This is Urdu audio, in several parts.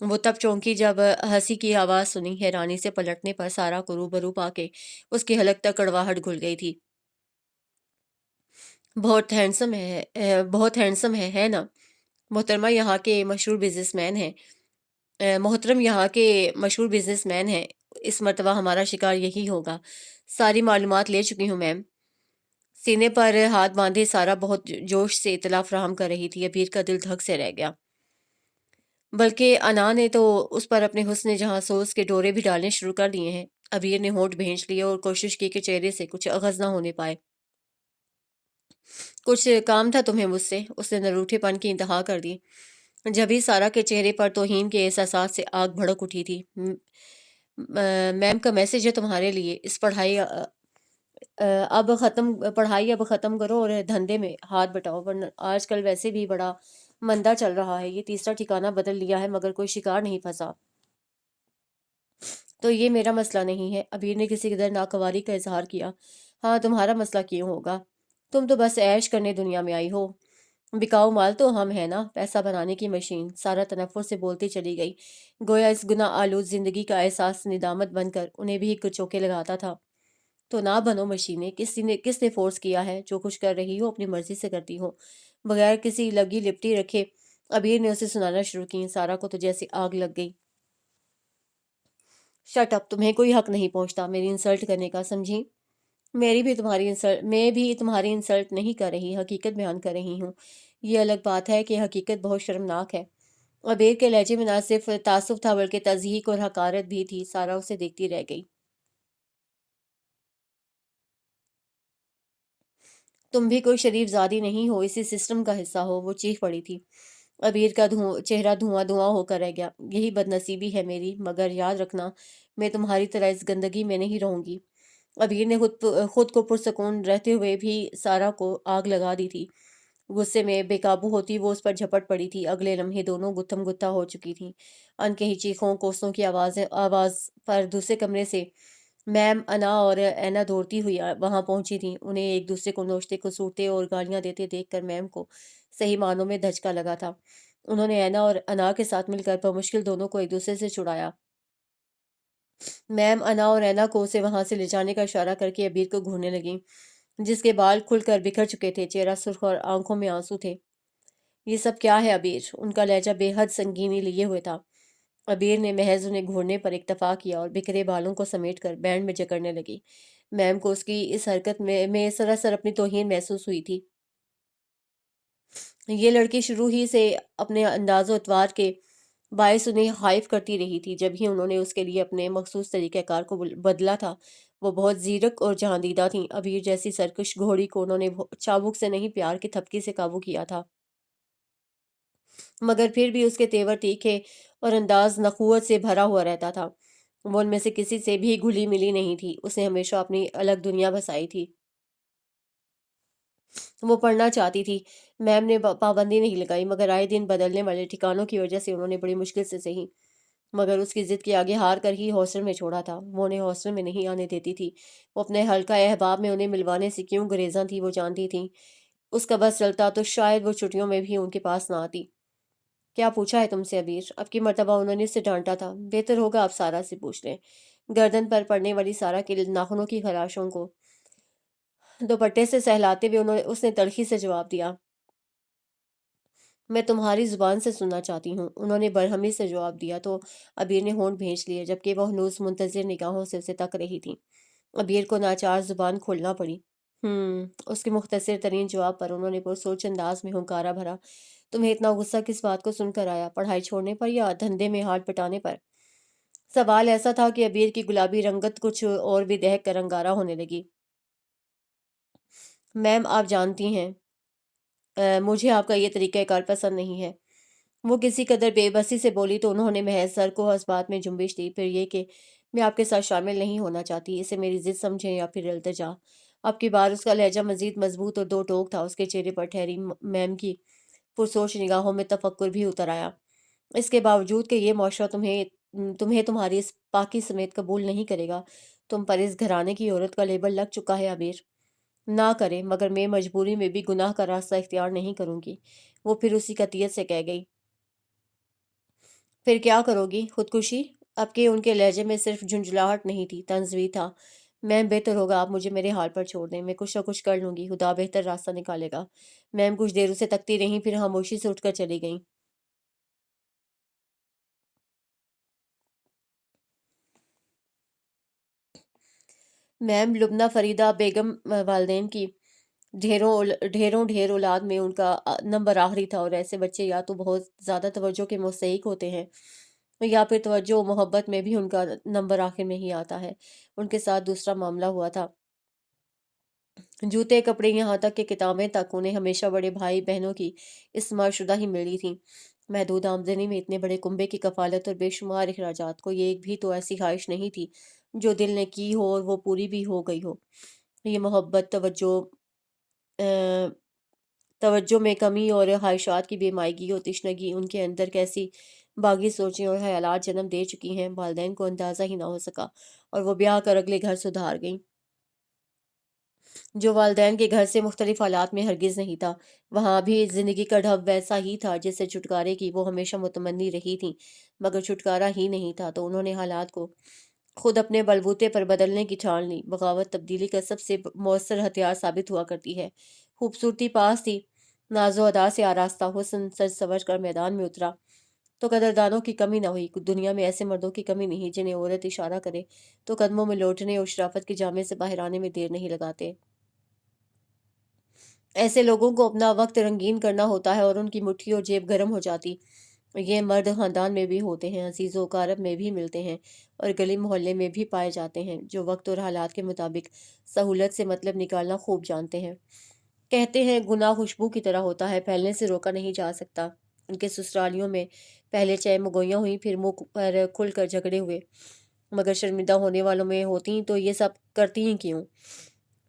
وہ تب چونکی جب ہنسی کی آواز سنی۔ حیرانی سے پلٹنے پر سارا کو روبرو پا کے اس کی حلق تک کڑواہٹ گھل گئی تھی۔ بہت ہینڈسم ہے نا؟ محترمہ یہاں کے مشہور بزنس مین ہیں محترم یہاں کے مشہور بزنس مین ہیں۔ اس مرتبہ ہمارا شکار یہی ہوگا۔ ساری معلومات لے چکی ہوں میم۔ سینے پر ہاتھ باندھے سارا بہت جوش سے اطلاع فراہم کر رہی تھی۔ ابیر کا دل دھک سے رہ گیا۔ بلکہ انا نے تو اس پر اپنے حسن جہاں سوز کے ڈورے بھی ڈالنے شروع کر دیے ہیں۔ ابیر نے ہونٹ بھینچ لیے اور کوشش کی کہ چہرے سے کچھ اغض نہ ہونے پائے۔ کچھ کام تھا تمہیں مجھ سے؟ اس نے نروٹھے پن کی انتہا کر دی۔ جبھی سارا کے چہرے پر توہین کے احساسات سے آگ بھڑک اٹھی تھی۔ میم کا میسج ہے تمہارے لیے۔ اس پڑھائی اب ختم کرو اور دھندے میں ہاتھ بٹاؤ، ورنہ آج کل ویسے بھی بڑا مندہ چل رہا ہے۔ یہ تیسرا ٹھکانہ بدل لیا ہے مگر کوئی شکار نہیں پھنسا۔ تو یہ میرا مسئلہ نہیں ہے۔ ابیر نے کسی قدر ناگواری کا اظہار کیا۔ ہاں تمہارا مسئلہ کیوں ہوگا؟ تم تو بس عیش کرنے دنیا میں آئی ہو۔ بکاؤ مال تو ہم ہے نا، پیسہ بنانے کی مشین۔ سارا تنفر سے بولتی چلی گئی، گویا اس گناہ آلود زندگی کا احساس ندامت بن کر انہیں بھی کچھ چوکے لگاتا تھا۔ تو نہ بنو مشینیں۔ کس نے فورس کیا ہے؟ جو کچھ کر رہی ہو اپنی مرضی سے کرتی ہو، بغیر کسی لگی لپٹی رکھے۔ ابیر نے اسے سنانا شروع کی۔ سارا کو تو جیسے آگ لگ گئی۔ شٹ اپ، تمہیں کوئی حق نہیں پہنچتا میری انسلٹ کرنے کا، سمجھی؟ میں بھی تمہاری انسلٹ نہیں کر رہی، حقیقت بیان کر رہی ہوں۔ یہ الگ بات ہے کہ حقیقت بہت شرمناک ہے۔ ابیر کے لہجے میں نہ صرف تعصب تھا بلکہ تضحیک اور حقارت بھی تھی۔ سارا اسے دیکھتی رہ گئی۔ تم بھی کوئی شریف زادی نہیں ہو، اسی سسٹم کا حصہ ہو، وہ چیخ پڑی تھی۔ ابیر کا چہرہ دھواں دھواں ہو کر رہ گیا۔ یہی بد نصیبی ہے میری، مگر یاد رکھنا میں تمہاری طرح اس گندگی میں نہیں رہوں گی۔ ابیر نے خود کو پرسکون رہتے ہوئے بھی سارا کو آگ لگا دی تھی۔ غصے میں بے قابو ہوتی وہ اس پر جھپٹ پڑی تھی۔ اگلے لمحے دونوں گتھم گتھا ہو چکی تھیں۔ انکہی چیخوں کوسوں کی آواز پر دوسرے کمرے سے میم، انا اور اینا دوڑتی ہوئی وہاں پہنچی تھیں۔ انہیں ایک دوسرے کو نوچتے کسوٹتے اور گالیاں دیتے دیکھ کر میم کو صحیح معنوں میں دھچکا لگا تھا۔ انہوں نے اینا اور انا کے ساتھ مل کر بمشکل دونوں کو ایک دوسرے سے چھڑایا۔ میم انا اور اینا کو اسے وہاں سے لے جانے کا اشارہ کر کے ابیر کو گھورنے لگیں، جس کے بال کھل کر بکھر چکے تھے، چہرہ سرخ اور آنکھوں میں آنسو تھے۔ یہ سب کیا ہے ابیر؟ ان کا لہجہ بے حد سنگینی لیے ہوئے تھا۔ ابیر نے محض انہیں گھورنے پر اکتفا کیا اور بکھرے بالوں کو سمیٹ کر بینڈ میں جکڑنے لگی۔ میم کو اس کی اس حرکت میں سراسر اپنی توہین محسوس ہوئی تھی۔ یہ لڑکی شروع ہی سے اپنے انداز و اتوار کے باعث انہیں خائف کرتی رہی تھی۔ جب ہی انہوں نے اس کے لیے اپنے مخصوص طریقہ کار کو بدلا تھا، وہ بہت زیرک اور جہاندیدہ تھیں۔ ابیر جیسی سرکش گھوڑی کو انہوں نے چابک سے نہیں، پیار کی تھپکی سے قابو کیا تھا، مگر پھر بھی اس کے تیور تیکھے اور انداز نخوت سے بھرا ہوا رہتا تھا۔ وہ ان میں سے کسی سے بھی گھلی ملی نہیں تھی۔ اس نے ہمیشہ اپنی الگ دنیا بسائی تھی۔ وہ پڑھنا چاہتی تھی۔ میم نے پابندی نہیں لگائی، مگر آئے دن بدلنے والے ٹھکانوں کی وجہ سے انہوں نے بڑی مشکل سے سہی، مگر اس کی ضد کے آگے ہار کر ہی ہاسٹل میں چھوڑا تھا۔ وہ انہیں ہاسٹل میں نہیں آنے دیتی تھی۔ وہ اپنے حلقہ احباب میں انہیں ملوانے سے کیوں گریزاں تھی وہ جانتی تھیں۔ اس کا بس چلتا تو شاید وہ چھٹیوں میں بھی ان کے پاس نہ آتی۔ کیا پوچھا ہے تم سے ابیر؟ اب کی مرتبہ انہوں نے اسے ڈانٹا تھا۔ بہتر ہوگا آپ سارا سے پوچھ لیں۔ گردن پر پڑنے والی سارا کے ناخنوں کی خراشوں کو دوپٹے سے سہلاتے ہوئے اس نے تلخی سے جواب دیا، میں تمہاری زبان سے سننا چاہتی ہوں۔ انہوں نے برہمی سے جواب دیا تو ابیر نے ہونٹ بھینچ لیے، جبکہ وہ ہنوز منتظر نگاہوں سے اسے تک رہی تھی۔ ابیر کو ناچار زبان کھولنا پڑی۔ اس کے مختصر ترین جواب پر انہوں نے پرسوچ انداز میں ہنکارا بھرا، تمہیں اتنا غصہ کس بات کو سن کر آیا؟ پڑھائی چھوڑنے پر یا دھندے میں ہاتھ بٹانے پر؟ سوال ایسا تھا کہ ابیر کی گلابی رنگت کچھ اور بھی دہک کر انگارہ ہونے لگی۔ میم آپ جانتی ہیں مجھے آپ کا یہ طریقہ کار پسند نہیں ہے۔ وہ کسی قدر بے بسی سے بولی تو انہوں نے محض سر کو اس بات میں جنبش دی، پھر یہ کہ میں آپ کے ساتھ شامل نہیں ہونا چاہتی، اسے میری ضد سمجھیں یا پھر التجا۔ اب کی بار اس کا لہجہ مزید مضبوط اور دو ٹوک تھا۔ اس کے چہرے پر ٹھہری میم کی پرسوچ نگاہوں میں تفکر بھی اتر آیا۔ اس کے باوجود کہ یہ معاشرہ تمہیں تمہاری اس پاکی سمیت قبول نہیں کرے گا، تم پر اس گھرانے کی عورت کا لیبل لگ چکا ہے ابیر۔ نہ کرے، مگر میں مجبوری میں بھی گناہ کا راستہ اختیار نہیں کروں گی، وہ پھر اسی قطعیت سے کہہ گئی۔ پھر کیا کرو گی؟ خودکشی؟ اب کہ ان کے لہجے میں صرف جھنجھلاہٹ نہیں تھی، طنز بھی تھا۔ میم بہتر ہوگا آپ مجھے میرے حال پر چھوڑ دیں، میں کچھ نہ کچھ کر لوں گی، خدا بہتر راستہ نکالے گا۔ میم کچھ دیر اسے تکتی رہیں، پھر خاموشی سے اٹھ کر چلی گئیں۔ میم لبنہ فریدہ بیگم والدین کی ڈھیر اولاد میں ان کا نمبر آخری تھا، اور ایسے بچے یا تو بہت زیادہ توجہ کے مستحق ہوتے ہیں یا پھر توجہ و محبت میں بھی ان کا نمبر آخر میں ہی آتا ہے۔ ان کے ساتھ دوسرا معاملہ ہوا تھا۔ جوتے کپڑے یہاں تک کہ کتابیں تک انہیں ہمیشہ بڑے بھائی بہنوں کی استعمال شدہ ہی ملی تھیں۔ محدود آمدنی میں اتنے بڑے کنبے کی کفالت اور بے شمار اخراجات، کوئی ایک بھی تو ایسی خواہش نہیں تھی جو دل نے کی ہو اور وہ پوری بھی ہو گئی ہو۔ یہ محبت، توجہ میں کمی اور خواہشات کی بے مائگی اور تشنگی ان کے اندر کیسی باغی سوچیں اور خیالات جنم دے چکی ہیں، والدین کو اندازہ ہی نہ ہو سکا، اور وہ بیاہ کر اگلے گھر سدھار گئیں، جو والدین کے گھر سے مختلف حالات میں ہرگز نہیں تھا۔ وہاں بھی زندگی کا ڈھب ویسا ہی تھا جس سے چھٹکارے کی وہ ہمیشہ متمنی رہی تھیں، مگر چھٹکارا ہی نہیں تھا، تو انہوں نے حالات کو خود اپنے بلبوتے پر بدلنے کی ٹھان لی۔ بغاوت تبدیلی کا سب سے مؤثر ہتھیار ثابت ہوا کرتی ہے۔ خوبصورتی پاس تھی، ناز و ادا سے آراستہ حسن سج سور کر میدان میں اترا تو قدردانوں کی کمی نہ ہوئی۔ دنیا میں ایسے مردوں کی کمی نہیں جنہیں عورت اشارہ کرے تو قدموں میں لوٹنے اور شرافت کے جامے سے باہر آنے میں دیر نہیں لگاتے۔ ایسے لوگوں کو اپنا وقت رنگین کرنا ہوتا ہے اور ان کی مٹھی اور جیب گرم ہو جاتی۔ یہ مرد خاندان میں بھی ہوتے ہیں، عزیز و اقارب میں بھی ملتے ہیں، اور گلی محلے میں بھی پائے جاتے ہیں، جو وقت اور حالات کے مطابق سہولت سے مطلب نکالنا خوب جانتے ہیں۔ کہتے ہیں گناہ خوشبو کی طرح ہوتا ہے، پھیلنے سے روکا نہیں جا سکتا۔ ان کے سسرالیوں میں پہلے چائے مگویاں ہوئیں، پھر منہ پر کھل کر جھگڑے ہوئے، مگر شرمندہ ہونے والوں میں ہوتی تو یہ سب کرتی ہی کیوں؟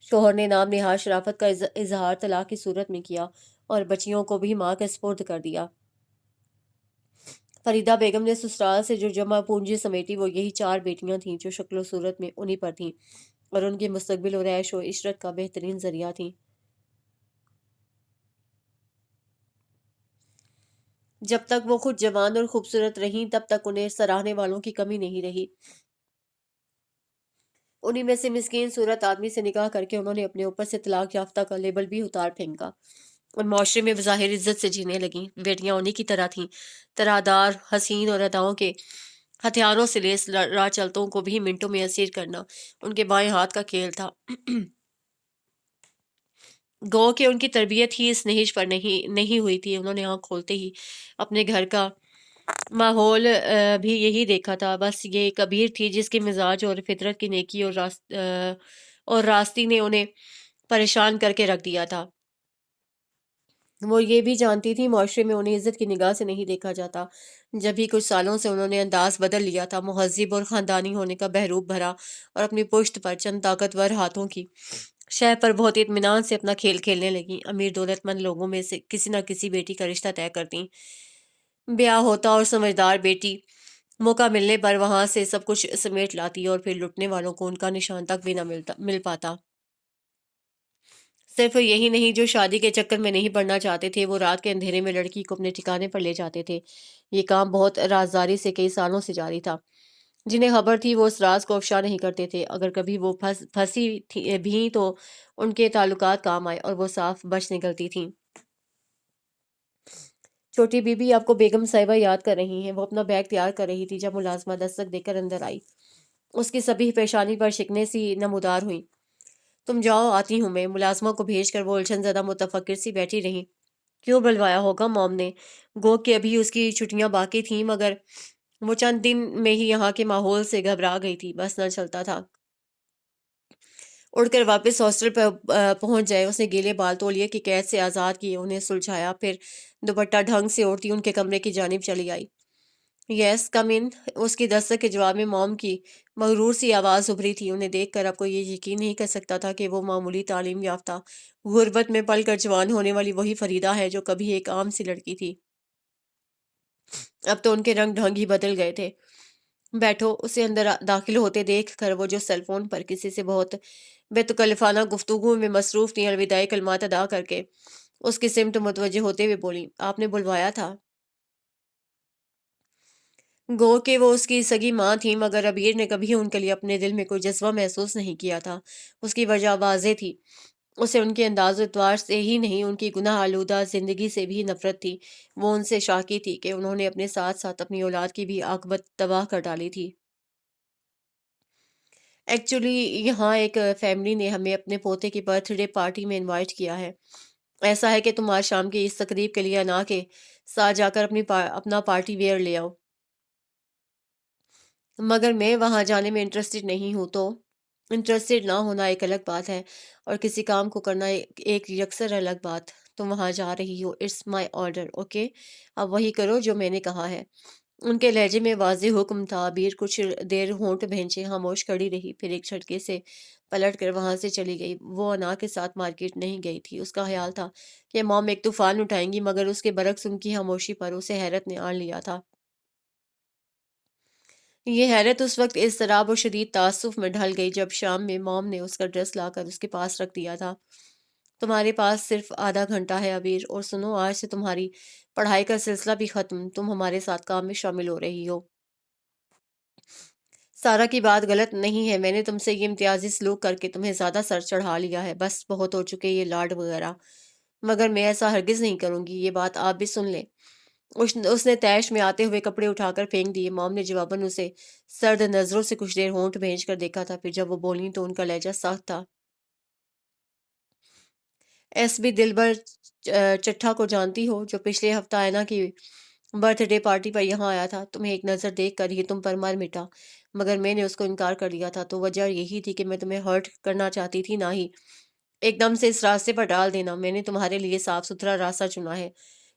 شوہر نے نام نہاد شرافت کا اظہار طلاق کی صورت میں کیا اور بچیوں کو بھی ماں کے سپرد کر دیا۔ فریدہ بیگم نے سسرال سے جو جمع پونجی سمیٹی وہ یہی 4 بیٹیاں تھیں جو شکل و صورت میں انہی پر تھیں اور ان کے مستقبل اور عیش و عشرت کا بہترین ذریعہ تھیں۔ جب تک وہ خود جوان اور خوبصورت رہیں تب تک انہیں سراہنے والوں کی کمی نہیں رہی۔ انہی میں سے مسکین صورت آدمی سے نکاح کر کے انہوں نے اپنے اوپر سے طلاق یافتہ کا لیبل بھی اتار پھینکا اور معاشرے میں بظاہر عزت سے جینے لگیں۔ بیٹیاں انہی کی طرح تھیں، طرحدار، حسین اور اداؤں کے ہتھیاروں سے لیس راہ چلتوں کو بھی منٹوں میں اسیر کرنا ان کے بائیں ہاتھ کا کھیل تھا۔ گو کہ ان کی تربیت ہی اس نہج پر نہیں ہوئی تھی۔ انہوں نے آنکھ کھولتے ہی اپنے گھر کا ماحول بھی یہی دیکھا تھا۔ بس یہ کبیر تھی جس کے مزاج اور فطرت کی نیکی اور راستی نے انہیں پریشان کر کے رکھ دیا تھا۔ وہ یہ بھی جانتی تھی معاشرے میں انہیں عزت کی نگاہ سے نہیں دیکھا جاتا۔ جب ہی کچھ سالوں سے انہوں نے انداز بدل لیا تھا، مہذب اور خاندانی ہونے کا بحروب بھرا اور اپنی پشت پر چند طاقتور ہاتھوں کی شہ پر بہت اطمینان سے اپنا کھیل کھیلنے لگیں۔ امیر دولت مند لوگوں میں سے کسی نہ کسی بیٹی کا رشتہ طے کرتیں۔ بیاہ ہوتا اور سمجھدار بیٹی موقع ملنے پر وہاں سے سب کچھ سمیٹ لاتی اور پھر لٹنے والوں کو ان کا نشان تک بھی نہ مل پاتا۔ صرف یہی نہیں، جو شادی کے چکر میں نہیں پڑنا چاہتے تھے وہ رات کے اندھیرے میں لڑکی کو اپنے ٹھکانے پر لے جاتے تھے۔ یہ کام بہت رازداری سے کئی سالوں سے جاری تھا۔ جنہیں خبر تھی وہ اس راز کو افشا نہیں کرتے تھے۔ اگر کبھی وہ پھنسی بھی تو ان کے تعلقات کام آئے اور وہ صاف بچ نکلتی تھیں۔ چھوٹی بی بی آپ کو بیگم صاحبہ یاد کر رہی ہیں۔ وہ اپنا بیگ تیار کر رہی تھی جب ملازمہ دستک دے کر اندر آئی۔ اس کی سبھی پیشانی پر شکنیں سی نمودار ہوئیں۔ تم جاؤ، آتی ہوں میں۔ ملازمہ کو بھیج کر وہ الجھن زدہ متفکر سی بیٹھی رہیں۔ کیوں بلوایا ہوگا موم نے؟ گو کہ ابھی اس کی چھٹیاں باقی تھیں، مگر وہ چند دن میں ہی یہاں کے ماحول سے گھبرا گئی تھی۔ بس نہ چلتا تھا اڑ کر واپس ہاسٹل پر پہنچ جائے۔ اس نے گیلے بال تولیے کی قید سے آزاد کیے، انہیں سلجھایا، پھر دوپٹہ ڈھنگ سے اوڑھتی ان کے کمرے کی جانب چلی آئی۔ یس کم ان۔ اس کی دستک کے جواب میں موم کی مغرور سی آواز ابھری تھی۔ انہیں دیکھ کر اب کوئی یہ یقین نہیں کر سکتا تھا کہ وہ معمولی تعلیم یافتہ، غربت میں پل کر جوان ہونے والی وہی فریدہ ہے جو کبھی ایک عام سی لڑکی تھی۔ اب تو ان کے رنگ ڈھنگ ہی بدل گئے تھے۔ بیٹھو۔ اسے اندر داخل ہوتے دیکھ کر وہ جو سیل فون پر کسی سے بہت بے تکلفانہ گفتگو میں مصروف تھیں، الوداعی کلمات ادا کر کے اس کی سمت متوجہ ہوتے ہوئے بولی، آپ نے بلوایا تھا؟ گو کہ وہ اس کی سگی ماں تھی، مگر ابیر نے کبھی ان کے لیے اپنے دل میں کوئی جذبہ محسوس نہیں کیا تھا۔ اس کی وجہ واضح تھی، اسے ان کے انداز و اطوار سے ہی نہیں، ان کی گناہ آلودہ زندگی سے بھی نفرت تھی۔ وہ ان سے شاکی تھی کہ انہوں نے اپنے ساتھ ساتھ اپنی اولاد کی بھی عاقبت تباہ کر ڈالی تھی۔ ایکچولی یہاں ایک فیملی نے ہمیں اپنے پوتے کی برتھ ڈے پارٹی میں انوائٹ کیا ہے۔ ایسا ہے کہ تم آج شام کی اس تقریب کے لیے انا کے ساتھ جا کر اپنا پارٹی ویئر لے آؤ۔ مگر میں وہاں جانے میں انٹرسٹڈ نہیں ہوں۔ تو انٹرسٹڈ نہ ہونا ایک الگ بات ہے، اور کسی کام کو کرنا ایک یکسر الگ بات۔ تم وہاں جا رہی ہو، اٹس مائی آرڈر، اوکے؟ اب وہی کرو جو میں نے کہا ہے۔ ان کے لہجے میں واضح حکم تھا۔ عبیر کچھ دیر ہونٹ بھینچے خاموش کھڑی رہی، پھر ایک جھٹکے سے پلٹ کر وہاں سے چلی گئی۔ وہ انا کے ساتھ مارکیٹ نہیں گئی تھی۔ اس کا خیال تھا کہ موم ایک طوفان اٹھائیں گی، مگر اس کے برعکس ان کی خاموشی پر اسے حیرت نے آن لیا تھا۔ یہ حیرت اس وقت اضطراب اور شدید تعصب میں ڈھل گئی جب شام میں موم نے اس کا ڈریس لا کر اس کے پاس رکھ دیا تھا۔ تمہارے پاس صرف آدھا گھنٹہ ہے عبیر، اور سنو، آج سے تمہاری پڑھائی کا سلسلہ بھی ختم، تم ہمارے ساتھ کام میں شامل ہو رہی ہو۔ سارا کی بات غلط نہیں ہے، میں نے تم سے یہ امتیازی سلوک کر کے تمہیں زیادہ سر چڑھا لیا ہے، بس بہت ہو چکے یہ لاڈ وغیرہ، مگر میں ایسا ہرگز نہیں کروں گی، یہ بات آپ بھی سن لیں۔ اس نے تیش میں آتے ہوئے کپڑے اٹھا کر پھینک دیے۔ موم نے جواباً اسے سرد نظروں سے کچھ دیر ہونٹ بھینچ کر دیکھا تھا، پھر جب وہ بولیں تو ان کا لہجہ سخت تھا۔ ایس بی دلبر چٹھا کو جانتی ہو، جو پچھلے ہفتہ اینا کی برتھ ڈے پارٹی پر یہاں آیا تھا؟ تمہیں ایک نظر دیکھ کر ہی تم پر مر مٹا، مگر میں نے اس کو انکار کر دیا تھا، تو وجہ یہی تھی کہ میں تمہیں ہرٹ کرنا چاہتی تھی، نہ ہی ایک دم سے اس راستے پر ڈال دینا۔ میں نے تمہارے لیے صاف ستھرا راستہ چنا ہے،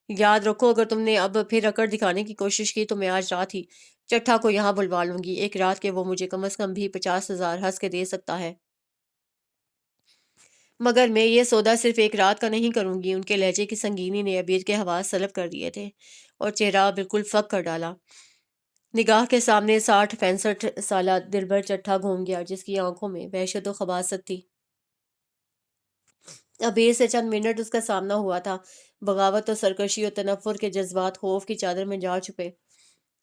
یاد رکھو۔ اگر تم نے اب پھر اکڑ دکھانے کی کوشش کی تو میں آج رات ہی چٹھا کو یہاں بلوا لوں گی، ایک رات کے وہ مجھے کم از کم بھی 50,000 ہنس کے دے سکتا ہے، مگر میں یہ سودا صرف ایک رات کا نہیں کروں گی۔ ان کے لہجے کی سنگینی نے عبیر کے حواس سلب کر دیے تھے، اور چہرہ بالکل فک کر ڈالا۔ نگاہ کے سامنے 60-65 سالہ دلبر چٹھا گھوم گیا، جس کی آنکھوں میں وحشت و خباثت تھی۔ عبیر سے چند منٹ اس کا سامنا ہوا تھا، بغاوت اور سرکشی اور تنفر کے جذبات خوف کی چادر میں جا چھپے۔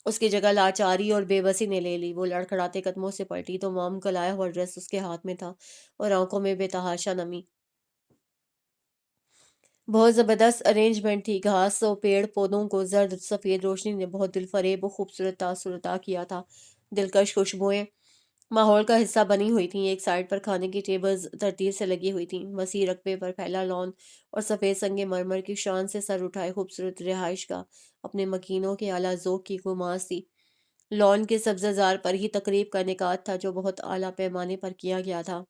اس کی جگہ لاچاری اور بے بسی نے لے لی۔ وہ لڑکھڑاتے قدموں سے پلٹی تو موم کا لایا ہوا ڈریس اس کے ہاتھ میں تھا، اور آنکھوں میں بے تحاشا نمی۔ بہت زبردست ارینجمنٹ تھی، گھاس و پیڑ پودوں کو زرد سفید روشنی نے بہت دل فریب و خوبصورت تاثر عطا کیا تھا۔ دلکش خوشبوئیں ماحول کا حصہ بنی ہوئی تھیں۔ ایک سائڈ پر کھانے کی ٹیبلز ترتیب سے لگی ہوئی تھیں، وسیع رقبے پر پھیلا لان اور سفید سنگ مرمر کی شان سے سر اٹھائے خوبصورت رہائش گاہ اپنے مکینوں کے اعلیٰ ذوق کی گماس تھی۔ لان کے سبزہ زار پر ہی تقریب کا انعقاد تھا، جو بہت اعلیٰ پیمانے پر کیا گیا تھا۔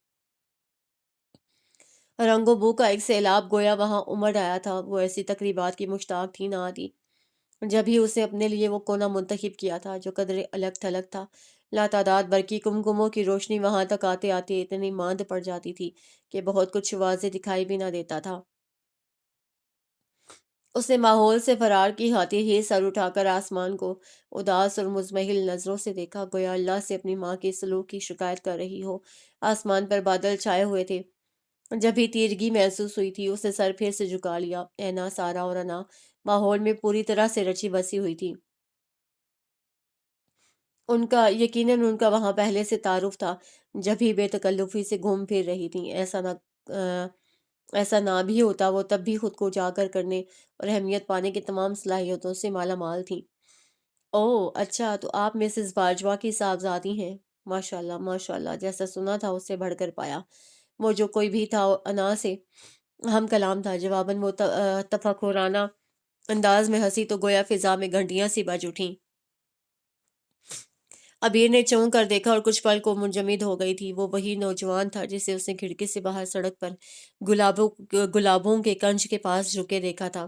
رنگ و بو کا ایک سیلاب گویا وہاں امڑ آیا تھا۔ وہ ایسی تقریبات کی مشتاق تھی، نہ آتی جب ہی اس نے اپنے لیے وہ کونا منتخب کیا تھا جو قدرے الگ تھلگ تھا۔ لاتعداد برقی کمکموں کی روشنی وہاں تک آتے آتے اتنی ماند پڑ جاتی تھی کہ بہت کچھ واضح دکھائی بھی نہ دیتا تھا۔ اس نے ماحول سے فرار کی خاطر ہی سر اٹھا کر آسمان کو اداس اور مزمحل نظروں سے دیکھا، گویا اللہ سے اپنی ماں کے سلوک کی شکایت کر رہی ہو۔ آسمان پر بادل چھائے ہوئے تھے، جب بھی تیرگی محسوس ہوئی تھی اس نے سر پھر سے جھکا لیا۔ اینا، سارا اور انا ماحول میں پوری طرح سے رچی بسی ہوئی تھی۔ یقیناً ان کا وہاں پہلے سے تعارف تھا، جب ہی بے تکلفی سے گھوم پھر رہی تھیں۔ ایسا نہ بھی ہوتا وہ تب بھی خود کو اجاگر کرنے اور اہمیت پانے کی تمام صلاحیتوں سے مالا مال تھیں۔ اوہ اچھا، تو آپ مسز باجوہ کی صاحبزادی ہیں؟ ماشاء اللہ ماشاء اللہ، جیسا سنا تھا اس سے بڑھ کر پایا۔ وہ جو کوئی بھی تھا انا سے ہم کلام تھا۔ جواباً وہ تفکرانہ انداز میں ہنسی تو گویا فضا میں گھنٹیاں سی بج اٹھیں۔ عبیر نے چونک کر دیکھا اور کچھ پل کو منجمد ہو گئی تھی۔ وہ وہی نوجوان تھا جسے اس نے کھڑکی سے باہر سڑک پر گلابوں کے کنج کے پاس جھکے دیکھا تھا،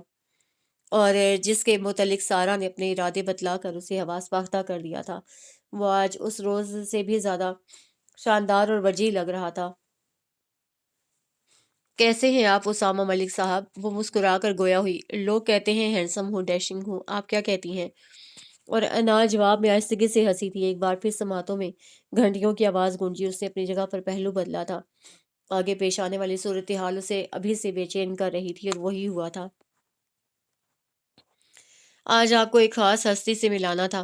اور جس کے متعلق سارا نے اپنے ارادے بتلا کر اسے حواس باختہ کر دیا تھا۔ وہ آج اس روز سے بھی زیادہ شاندار اور وجیح لگ رہا تھا۔ کیسے ہیں آپ اسامہ ملک صاحب؟ وہ مسکرا کر گویا ہوئی۔ لوگ کہتے ہیں ہینڈسم ہوں، ڈیشنگ ہوں، آپ کیا کہتی ہیں؟ اور انا جواب میں آہستگی سے ہنسی تھی۔ ایک بار پھر سماعتوں میں گھنٹیوں کی آواز گونجی۔ اس نے اپنی جگہ پر پہلو بدلا تھا۔ آگے پیش آنے والی صورتحال اسے ابھی سے بے چین کر رہی تھی، اور وہی ہوا تھا۔ آج آپ کو ایک خاص ہستی سے ملانا تھا۔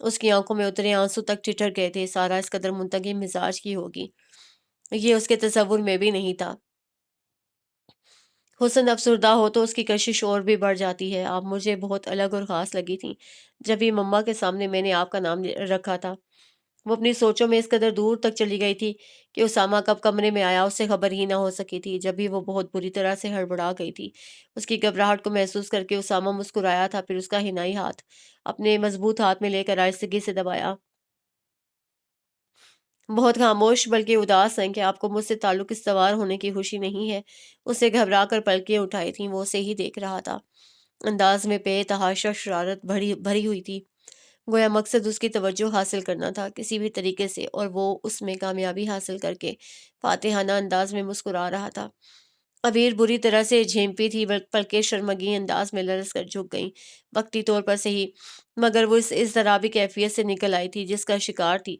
اس کی آنکھوں میں اترے آنسو تک ٹھٹر گئے تھے۔ سارا اس قدر منتقم مزاج کی ہوگی، یہ اس کے تصور میں بھی نہیں تھا۔ حسن افسردہ ہو تو اس کی کشش اور بھی بڑھ جاتی ہے۔ آپ مجھے بہت الگ اور خاص لگی تھیں جب بھی مما کے سامنے میں نے آپ کا نام رکھا تھا۔ وہ اپنی سوچوں میں اس قدر دور تک چلی گئی تھی کہ اسامہ کب کمرے میں آیا اس سے خبر ہی نہ ہو سکی تھی۔ جب بھی وہ بہت بری طرح سے ہڑبڑا گئی تھی، اس کی گھبراہٹ کو محسوس کر کے اسامہ مسکرایا تھا، پھر اس کا حنائی ہاتھ اپنے مضبوط ہاتھ میں لے کر آہستگی سے دبایا۔ بہت خاموش بلکہ اداس ہیں کہ آپ کو مجھ سے تعلق استوار ہونے کی خوشی نہیں ہے۔ اسے گھبرا کر پلکیں اٹھائی تھیں، وہ اسے ہی دیکھ رہا تھا۔ انداز میں بے تحاشا شرارت بھری ہوئی تھی، گویا مقصد اس کی توجہ حاصل کرنا تھا کسی بھی طریقے سے، اور وہ اس میں کامیابی حاصل کر کے فاتحانہ انداز میں مسکرا رہا تھا۔ عبیر بری طرح سے جھیمپی تھی، پلکیں شرمگی انداز میں لرز کر جھک گئیں، وقتی طور پر صحیح، مگر وہ اس اضطرابی کیفیت سے نکل آئی تھی جس کا شکار تھی۔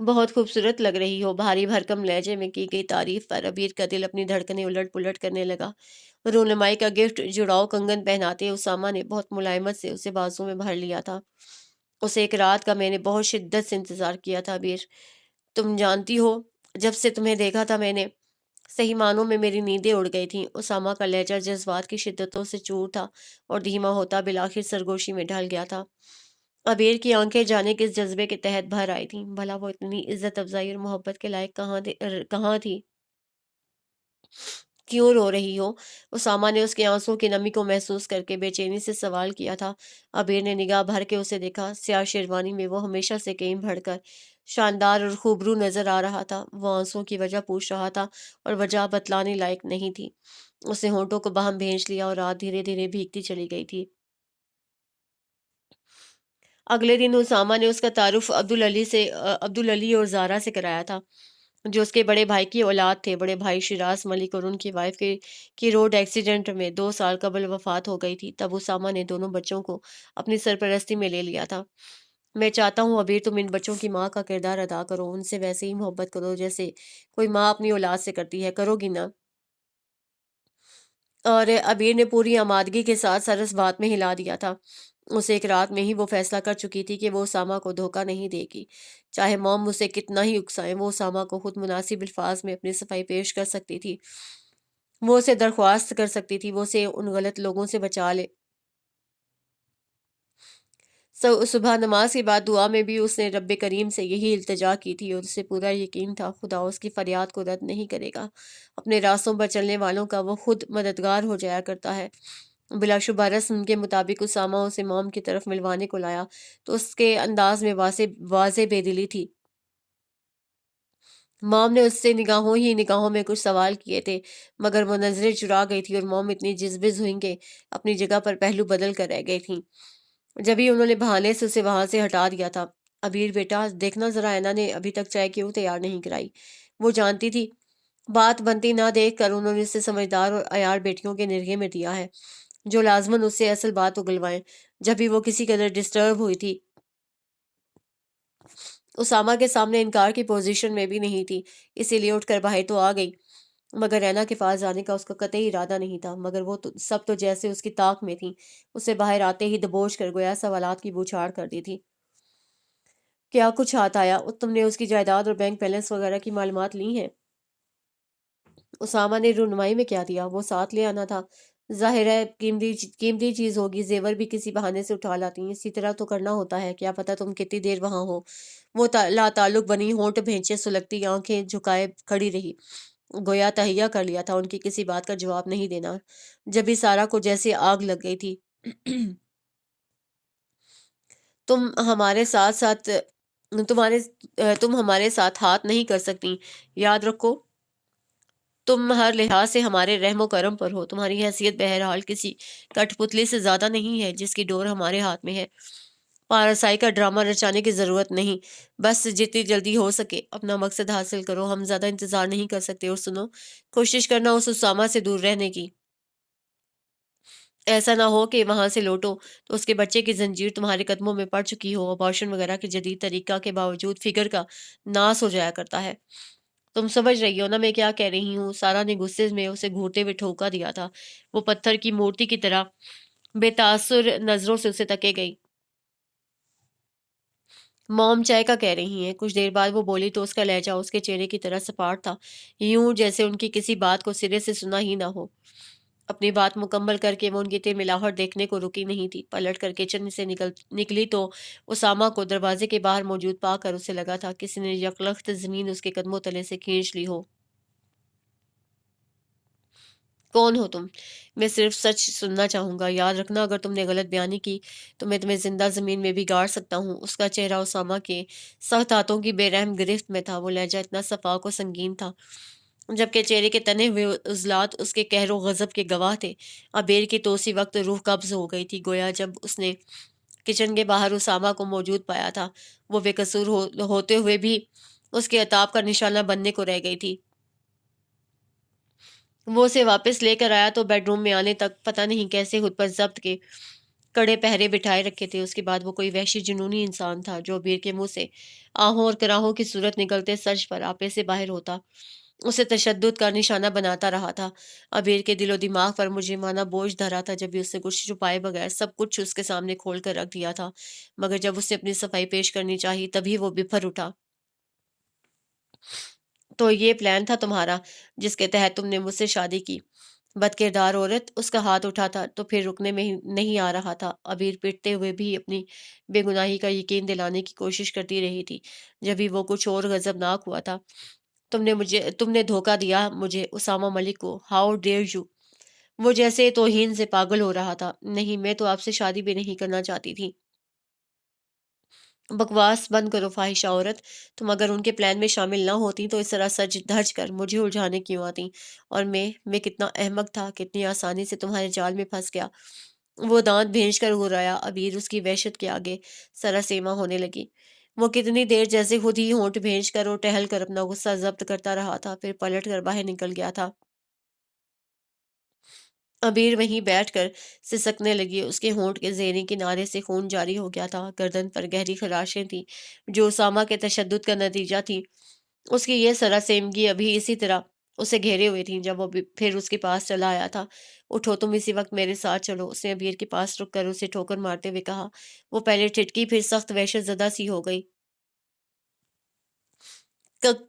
بہت خوبصورت لگ رہی ہو، بھاری بھرکم لہجے میں کی گئی تعریف پر عبیر کا دل اپنی دھڑکنیں الٹ پلٹ کرنے لگا۔ رونمائی کا گفٹ جڑاؤ کنگن پہناتے اسامہ نے بہت ملائمت سے اسے بازو میں بھر لیا تھا۔ اسے ایک رات کا میں نے بہت شدت سے انتظار کیا تھا عبیر، تم جانتی ہو، جب سے تمہیں دیکھا تھا میں نے صحیح معنوں میں میری نیندیں اڑ گئی تھیں۔ اسامہ کا لہجہ جذبات کی شدتوں سے چور تھا اور دھیما ہوتا بالآخر سرگوشی میں ڈھل گیا تھا۔ عبیر کی آنکھیں جانے کس جذبے کے تحت بھر آئی تھیں، بھلا وہ اتنی عزت افزائی اور محبت کے لائق کہاں تھی؟ کیوں رو رہی ہو؟ اسامہ نے اس کے آنسوں کی نمی کو محسوس کر کے بے چینی سے سوال کیا تھا۔ عبیر نے نگاہ بھر کے اسے دیکھا، سیاہ شیروانی میں وہ ہمیشہ سے کہیں بڑھ کر شاندار اور خوبرو نظر آ رہا تھا۔ وہ آنسوں کی وجہ پوچھ رہا تھا اور وجہ بتلانے لائق نہیں تھی۔ اس نے ہونٹوں کو باہم بھینچ لیا اور رات دھیرے دھیرے بھیگتی چلی گئی تھی۔ اگلے دن اسامہ نے اس کا تعارف عبدالعلی اور زارا سے کرایا تھا، جو اس کے بڑے بھائی کی اولاد تھے۔ بڑے بھائی شیراز ملک اور ان کی وائف کی روڈ ایکسیڈنٹ میں 2 سال قبل وفات ہو گئی تھی۔ تب اسامہ نے دونوں بچوں کو اپنی سرپرستی میں لے لیا تھا۔ میں چاہتا ہوں ابیر تم ان بچوں کی ماں کا کردار ادا کرو، ان سے ویسے ہی محبت کرو جیسے کوئی ماں اپنی اولاد سے کرتی ہے، کرو گی نا؟ اور عبیر نے پوری آمادگی کے ساتھ سر اس بات میں ہلا دیا تھا۔ اسے ایک رات میں ہی وہ فیصلہ کر چکی تھی کہ وہ اسامہ کو دھوکہ نہیں دے گی، چاہے موم اسے کتنا ہی اکسائیں۔ وہ اسامہ کو خود مناسب الفاظ میں اپنی صفائی پیش کر سکتی تھی، وہ اسے درخواست کر سکتی تھی وہ اسے ان غلط لوگوں سے بچا لے۔ صبح نماز کے بعد دعا میں بھی اس نے رب کریم سے یہی التجا کی تھی، اور اسے پورا یقین تھا خدا اس کی فریاد کو رد نہیں کرے گا۔ اپنے راستوں پر چلنے والوں کا وہ خود مددگار ہو جایا کرتا ہے۔ بلا شبہ رسم کے مطابق اسامہ اسے موم کی طرف ملوانے کو لایا تو اس کے انداز میں واضح بے دلی تھی۔ موم نے اس سے نگاہوں ہی نگاہوں میں کچھ سوال کیے تھے، مگر وہ نظریں چرا گئی تھی اور موم اتنی جذبز ہوئیں کہ اپنی جگہ پر پہلو بدل کر رہ گئی تھیں۔ جبھی انہوں نے بہانے سے اسے وہاں سے ہٹا دیا تھا۔ عبیر بیٹا دیکھنا ذرا، اینا نے ابھی تک چائے کیوں تیار نہیں کرائی؟ وہ جانتی تھی بات بنتی نہ دیکھ کر انہوں نے اسے سمجھدار اور عیار بیٹیوں کے نرغے میں دیا ہے، جو لازماً اس سے اصل بات اگلوائیں۔ جب بھی وہ کسی قدر ڈسٹرب ہوئی تھی، اسامہ کے سامنے انکار کی پوزیشن میں بھی نہیں تھی، اسی لیے اٹھ کر باہر تو آ گئی، مگر رینا کے پاس جانے کا اس کا قطعی ارادہ نہیں تھا۔ مگر وہ سب تو جیسے اس کی طاق میں تھیں، اسے باہر آتے ہی دبوچ کر گویا سوالات کی بوچھاڑ کر دی تھی۔ کیا کچھ ہاتھ آیا؟ تم نے اس کی جائیداد اور بینک بیلنس وغیرہ کی معلومات لی ہیں؟ اسامہ نے رونمائی میں کیا دیا؟ وہ ساتھ لے آنا تھا، ظاہر ہے قیمتی چیز ہوگی، زیور بھی کسی بہانے سے اٹھا لاتی ہیں، اسی طرح تو کرنا ہوتا ہے، کیا پتہ تم کتنی دیر وہاں ہو۔ وہ لا تعلق بنی ہونٹ بھینچے سلگتی آنکھیں جھکائے کھڑی رہی، گویا تہیا کر لیا تھا ان کی کسی بات کا جواب نہیں دینا۔ جبھی سارا کو جیسے آگ لگ گئی تھی۔ تم ہمارے ساتھ تم ہمارے ساتھ ہاتھ نہیں کر سکتی، یاد رکھو تم ہر لحاظ سے ہمارے رحم و کرم پر ہو، تمہاری حیثیت بہرحال کسی کٹ پتلی سے زیادہ نہیں ہے جس کی ڈور ہمارے ہاتھ میں ہے۔ پارسائی کا ڈرامہ رچانے کی ضرورت نہیں، بس جتنی جلدی ہو سکے اپنا مقصد حاصل کرو، ہم زیادہ انتظار نہیں کر سکتے۔ اور سنو، کوشش کرنا اس اسامہ سے دور رہنے کی، ایسا نہ ہو کہ وہاں سے لوٹو تو اس کے بچے کی زنجیر تمہارے قدموں میں پڑ چکی ہو۔ ابارشن وغیرہ کے جدید طریقہ کے باوجود فگر کا ناس ہو جایا کرتا ہے۔ تم سمجھ رہی ہو نا میں کیا کہہ رہی ہوں؟ سارا نے غصے میں اسے گھورتے ہوئے ٹھوکا دیا تھا۔ وہ پتھر کی مورتی کی طرح بے تاثر نظروں سے اسے تکے گئی۔ موم چائے کا کہہ رہی ہیں۔ کچھ دیر بعد وہ بولی تو اس کا لہجہ اس کے چہرے کی طرح سپاٹ تھا، یوں جیسے ان کی کسی بات کو سرے سے سنا ہی نہ ہو۔ اپنی بات مکمل کر کے وہ ان کی تلملاہٹ دیکھنے کو رکی نہیں تھی۔ پلٹ کر کچن سے نکلی تو اسامہ کو دروازے کے باہر موجود پا کر اسے لگا تھا کسی نے یکلخت زمین اس کے قدموں تلے سے کھینچ لی ہو۔ کون ہو تم؟ میں صرف سچ سننا چاہوں گا، یاد رکھنا اگر تم نے غلط بیانی کی تو میں تمہیں زندہ زمین میں بھی گاڑ سکتا ہوں۔ اس کا چہرہ اسامہ کے سخت ہاتھوں کی بے رحم گرفت میں تھا، وہ لہجہ اتنا صفاق و سنگین تھا جبکہ چہرے کے تنے ہوئے عضلات اس کے قہر و غضب کے گواہ تھے۔ عبیر کی تو اسی وقت روح قبض ہو گئی تھی، گویا جب اس نے کچن کے باہر اسامہ کو موجود پایا تھا وہ بے قصور ہوتے ہوئے بھی اس کے عتاب کا نشانہ بننے کو رہ گئی تھی۔ وہ اسے واپس لے کر آیا تو بیڈ روم میں آنے تک پتہ نہیں کیسے خود پر ضبط کے کڑے پہرے بٹھائے رکھے تھے۔ اس کے بعد وہ کوئی وحشی جنونی انسان تھا جو عبیر کے منہ سے آہوں اور کراہوں کی صورت نکلتے سج پر آپے سے باہر ہوتا اسے تشدد کا نشانہ بناتا رہا تھا۔ عبیر کے دل و دماغ پر مجرمانہ بوجھ دھرا تھا جب بھی اس نے کچھ چھپائے بغیر سب کچھ اس کے سامنے کھول کر رکھ دیا تھا، مگر جب اسے اپنی صفائی پیش کرنی چاہی تبھی وہ بفر اٹھا۔ تو یہ پلان تھا تمہارا جس کے تحت تم نے مجھ سے شادی کی؟ بد کردار عورت! اس کا ہاتھ اٹھا تھا تو پھر رکنے میں ہی نہیں آ رہا تھا۔ عبیر پٹتے ہوئے بھی اپنی بے گناہی کا یقین دلانے کی کوشش کرتی رہی تھی، جبھی وہ کچھ اور غضبناک ہوا تھا۔ تم نے دھوکہ دیا مجھے، اسامہ ملک کو۔ How dare you! وہ جیسے توہین سے پاگل ہو رہا تھا۔ نہیں، میں تو آپ سے شادی بھی نہیں کرنا چاہتی تھی۔ بکواس بند کرو فاحشہ عورت! تم اگر ان کے پلان میں شامل نہ ہوتی تو اس طرح سج دھج کر مجھے الجھانے کیوں آتی؟ اور میں کتنا احمق تھا، کتنی آسانی سے تمہارے جال میں پھنس گیا۔ وہ دانت بھینچ کر گرایا۔ عبیر اس کی وحشت کے آگے سراسیما ہونے لگی۔ وہ کتنی دیر جیسے خود ہی ہونٹ بھینچ کر اور ٹہل کر اپنا غصہ ضبط کرتا رہا تھا، پھر پلٹ کر باہر نکل گیا تھا۔ عبیر وہیں بیٹھ کر سسکنے لگی، اس کے ہونٹ کے زیریں کنارے سے خون جاری ہو گیا تھا، گردن پر گہری خراشیں تھیں جو اسامہ کے تشدد کا نتیجہ تھی۔ اس کی یہ سراسیمگی ابھی اسی طرح اسے گھیرے ہوئی تھی جب وہ پھر اس کے پاس چلا آیا تھا۔ اٹھو، تم اسی وقت میرے ساتھ چلو، اس نے عبیر کے پاس رک کر اسے ٹھوکر مارتے ہوئے کہا۔ وہ پہلے ٹھٹکی، پھر سخت وحشت زدہ سی ہو گئی۔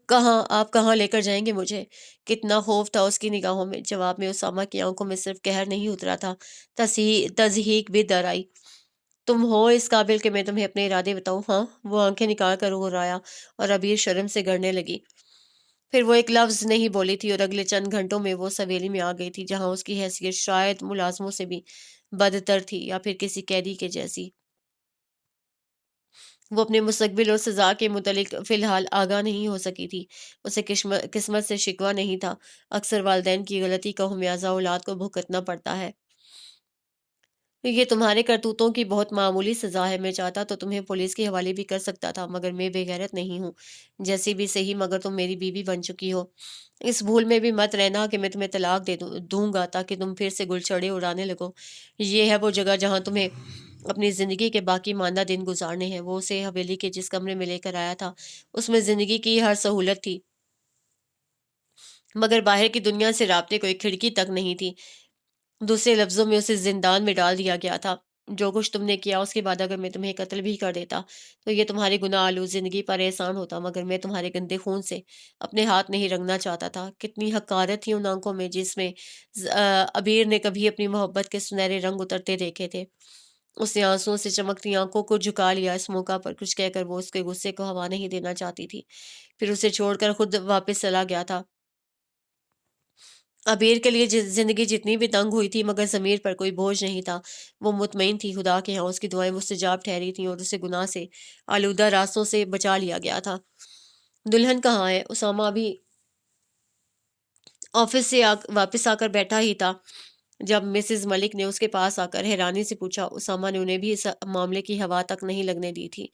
کہاں؟ آپ کہاں لے کر جائیں گے مجھے؟ کتنا خوف تھا اس کی نگاہوں میں۔ جواب میں اسامہ کی آنکھوں میں صرف قہر نہیں اترا تھا، تضحیک بھی در آئی۔ تم ہو اس قابل کہ میں تمہیں اپنے ارادے بتاؤں؟ ہاں؟ وہ آنکھیں نکال کر گرایا اور عبیر شرم سے گڑنے لگی۔ پھر وہ ایک لفظ نہیں بولی تھی اور اگلے چند گھنٹوں میں وہ اس حویلی میں آ گئی تھی جہاں اس کی حیثیت شاید ملازموں سے بھی بدتر تھی یا پھر کسی قیدی کے جیسی۔ وہ اپنے مستقبل اور سزا کے متعلق فی الحال آگاہ نہیں ہو سکی تھی۔ اسے قسمت سے شکوہ نہیں تھا، اکثر والدین کی غلطی کا خمیازہ اولاد کو بھگتنا پڑتا ہے۔ یہ تمہارے کرتوتوں کی بہت معمولی سزا ہے، میں چاہتا تو تمہیں پولیس کے حوالے بھی کر سکتا تھا، مگر میں بے غیرت نہیں ہوں۔ جیسی بھی صحیح، مگر تم میری بیوی بن چکی ہو۔ اس بھول میں بھی مت رہنا کہ میں تمہیں طلاق دوں گا تاکہ تم پھر سے گلچھڑے اڑانے لگو۔ یہ ہے وہ جگہ جہاں تمہیں اپنی زندگی کے باقی ماندہ دن گزارنے ہیں۔ وہ اسے حویلی کے جس کمرے میں لے کر آیا تھا اس میں زندگی کی ہر سہولت تھی، مگر باہر کی دنیا سے رابطے کو ایک کھڑکی تک نہیں تھی۔ دوسرے لفظوں میں اسے زندان میں ڈال دیا گیا تھا۔ جو کچھ تم نے کیا اس کے بعد اگر میں تمہیں قتل بھی کر دیتا تو یہ تمہاری گناہ آلود زندگی پر احسان ہوتا، مگر میں تمہارے گندے خون سے اپنے ہاتھ نہیں رنگنا چاہتا تھا۔ کتنی حقارت تھی ان آنکھوں میں جس میں عبیر نے کبھی اپنی محبت کے سنہرے رنگ اترتے دیکھے تھے۔ اس نے آنسوؤں سے چمکتی آنکھوں کو جھکا لیا۔ اس موقع پر کچھ کہہ کر وہ اس کے غصے کو ہوا نہیں دینا چاہتی تھی، پھر اسے چھوڑ کر خود واپس چلا گیا تھا۔ عبیر کے لیے زندگی جتنی بھی تنگ ہوئی تھی مگر ضمیر پر کوئی بوجھ نہیں تھا۔ وہ مطمئن تھی خدا کے ہاں اس کی دعائیں مستجاب ٹھہری تھیں اور اسے گناہ سے آلودہ راستوں سے بچا لیا گیا تھا۔ دلہن کہاں ہے؟ اسامہ ابھی آفس سے واپس آ کر بیٹھا ہی تھا جب مسز ملک نے اس کے پاس آ کر حیرانی سے پوچھا۔ اسامہ نے انہیں بھی اس معاملے کی ہوا تک نہیں لگنے دی تھی۔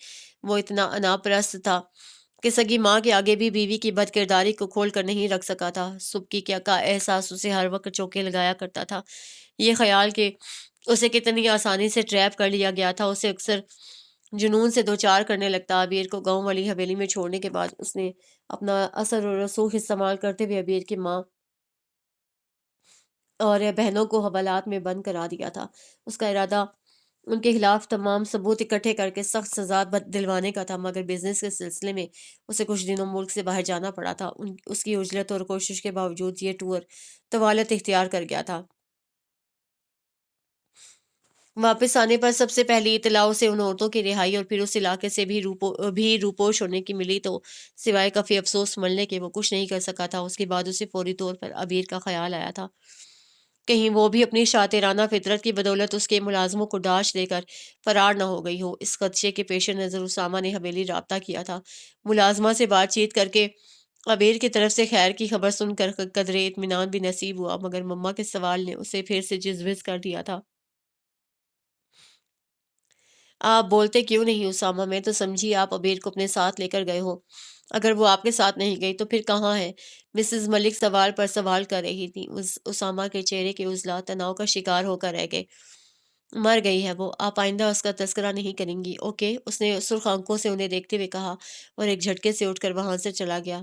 وہ اتنا انا پرست تھا کہ سگی ماں کے آگے بھی بیوی کی بد کرداری کو کھول کر نہیں رکھ سکا تھا۔ صبح کی کیا کا احساس اسے ہر وقت چوکے لگایا کرتا تھا۔ یہ خیال کہ اسے کتنی آسانی سے ٹریپ کر لیا گیا تھا اسے اکثر جنون سے دوچار کرنے لگتا۔ عبیر کو گاؤں والی حویلی میں چھوڑنے کے بعد اس نے اپنا اثر و رسوخ استعمال کرتے ہوئے عبیر کی ماں اور بہنوں کو حوالات میں بند کرا دیا تھا۔ اس کا ارادہ ان کے خلاف تمام ثبوت اکٹھے کر کے سخت سزا دلوانے کا تھا، مگر بزنس کے سلسلے میں اسے کچھ دنوں ملک سے باہر جانا پڑا تھا۔ اس کی اجلت اور کوشش کے باوجود یہ ٹور طوالت اختیار کر گیا تھا۔ واپس آنے پر سب سے پہلی اطلاع اسے ان عورتوں کی رہائی اور پھر اس علاقے سے بھی روپوش ہونے کی ملی، تو سوائے کافی افسوس ملنے کے وہ کچھ نہیں کر سکا تھا۔ اس کے بعد اسے فوری طور پر عبیر کا خیال آیا تھا، کہیں وہ بھی اپنی شاطرانہ فطرت کی بدولت اس کے ملازموں کو ڈانٹ دے کر فرار نہ ہو گئی ہو۔ اس خدشے کے پیش نظر اسامہ نے حویلی رابطہ کیا تھا۔ ملازمہ سے بات چیت کر کے عبیر کی طرف سے خیر کی خبر سن کر قدرے اطمینان بھی نصیب ہوا، مگر مما کے سوال نے اسے پھر سے جزوز کر دیا تھا۔ آپ بولتے کیوں نہیں اسامہ؟ میں تو سمجھی آپ عبیر کو اپنے ساتھ لے کر گئے ہو۔ اگر وہ آپ کے ساتھ نہیں گئی تو پھر کہاں ہے؟ مسز ملک سوال پر سوال کر رہی تھی۔ اسامہ کے چہرے کے عضلات تناؤ کا شکار ہو کر رہ گئے۔ مر گئی ہے وہ، آپ آئندہ اس کا تذکرہ نہیں کریں گی، اوکے؟ اس نے سرخ آنکھوں سے انہیں دیکھتے ہوئے کہا اور ایک جھٹکے سے اٹھ کر وہاں سے چلا گیا۔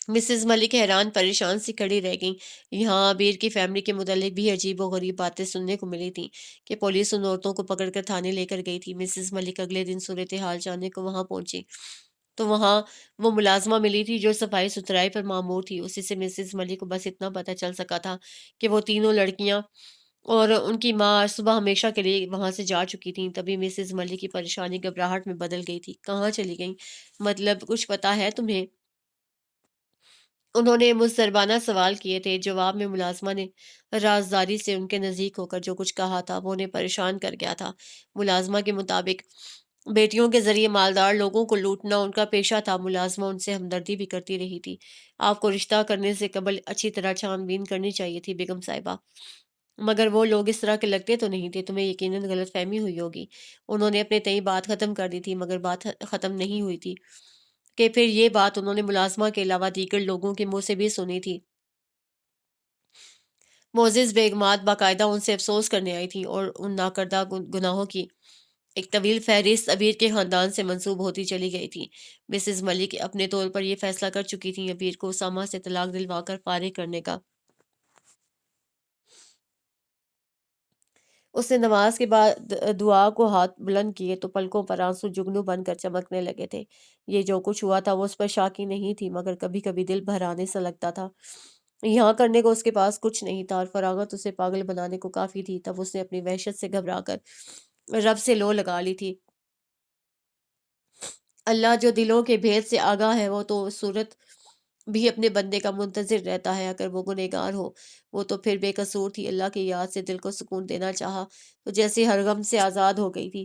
مسز ملک حیران پریشان سی کھڑی رہ گئیں۔ یہاں عبیر کی فیملی کے متعلق بھی عجیب و غریب باتیں سننے کو ملی تھیں کہ پولیس ان عورتوں کو پکڑ کر تھانے لے کر گئی تھی۔ مسز ملک اگلے دن صورتحال جاننے کو وہاں پہنچی تو وہاں وہ ملازمہ ملی تھی جو صفائی ستھرائی پر مامور تھی۔ اسی سے مسز ملک کو بس اتنا پتہ چل سکا تھا کہ وہ تینوں لڑکیاں اور ان کی ماں صبح ہمیشہ کے لیے وہاں سے جا چکی تھیں۔ تبھی مسز ملک کی پریشانی گھبراہٹ میں بدل گئی تھی۔ کہاں چلی گئیں؟ مطلب کچھ پتہ ہے تمہیں؟ انہوں نے مضطربانہ سوال کیے تھے۔ جواب میں ملازمہ نے رازداری سے ان کے نزدیک ہو کر جو کچھ کہا تھا وہ انہیں پریشان کر گیا تھا۔ ملازمہ کے مطابق بیٹیوں کے ذریعے مالدار لوگوں کو لوٹنا ان کا پیشہ تھا۔ ملازمہ ان سے ہمدردی بھی کرتی رہی تھی۔ آپ کو رشتہ کرنے سے قبل اچھی طرح چھان بین کرنی چاہیے تھی بیگم صاحبہ، مگر وہ لوگ اس طرح کے لگتے تو نہیں تھے۔ تمہیں یقیناً غلط فہمی ہوئی ہوگی۔ انہوں نے اپنے تئیں بات ختم کر دی تھی، مگر بات ختم نہیں ہوئی تھی کہ پھر یہ بات انہوں نے ملازمہ کے علاوہ دیگر لوگوں کے منہ سے بھی سنی تھی۔ معزز بیگمات باقاعدہ ان سے افسوس کرنے آئی تھیں اور ان ناکردہ گناہوں کی ایک طویل فہرست عبیر کے خاندان سے منسوب ہوتی چلی گئی تھی۔ مسز ملک اپنے طور پر یہ فیصلہ کر چکی تھیں عبیر کو اسامہ سے طلاق دلوا کر فارغ کرنے کا۔ اس نے نماز کے بعد دعا کو ہاتھ بلند کیے تو پلکوں پر آنسو جگنو بن کر چمکنے لگے تھے۔ یہ جو کچھ ہوا تھا وہ اس پر شاکی نہیں تھی، مگر کبھی کبھی دل بھرانے سا لگتا تھا۔ یہاں کرنے کو اس کے پاس کچھ نہیں تھا اور فراغت اسے پاگل بنانے کو کافی تھی۔ تب اس نے اپنی وحشت سے گھبرا کر رب سے لو لگا لی تھی۔ اللہ جو دلوں کے بھید سے آگاہ ہے، وہ تو اس صورت بھی اپنے بندے کا منتظر رہتا ہے۔ اگر وہ گنہگار ہو، وہ تو پھر بے قصور تھی۔ اللہ کی یاد سے دل کو سکون دینا چاہا تو جیسے ہر غم سے آزاد ہو گئی تھی۔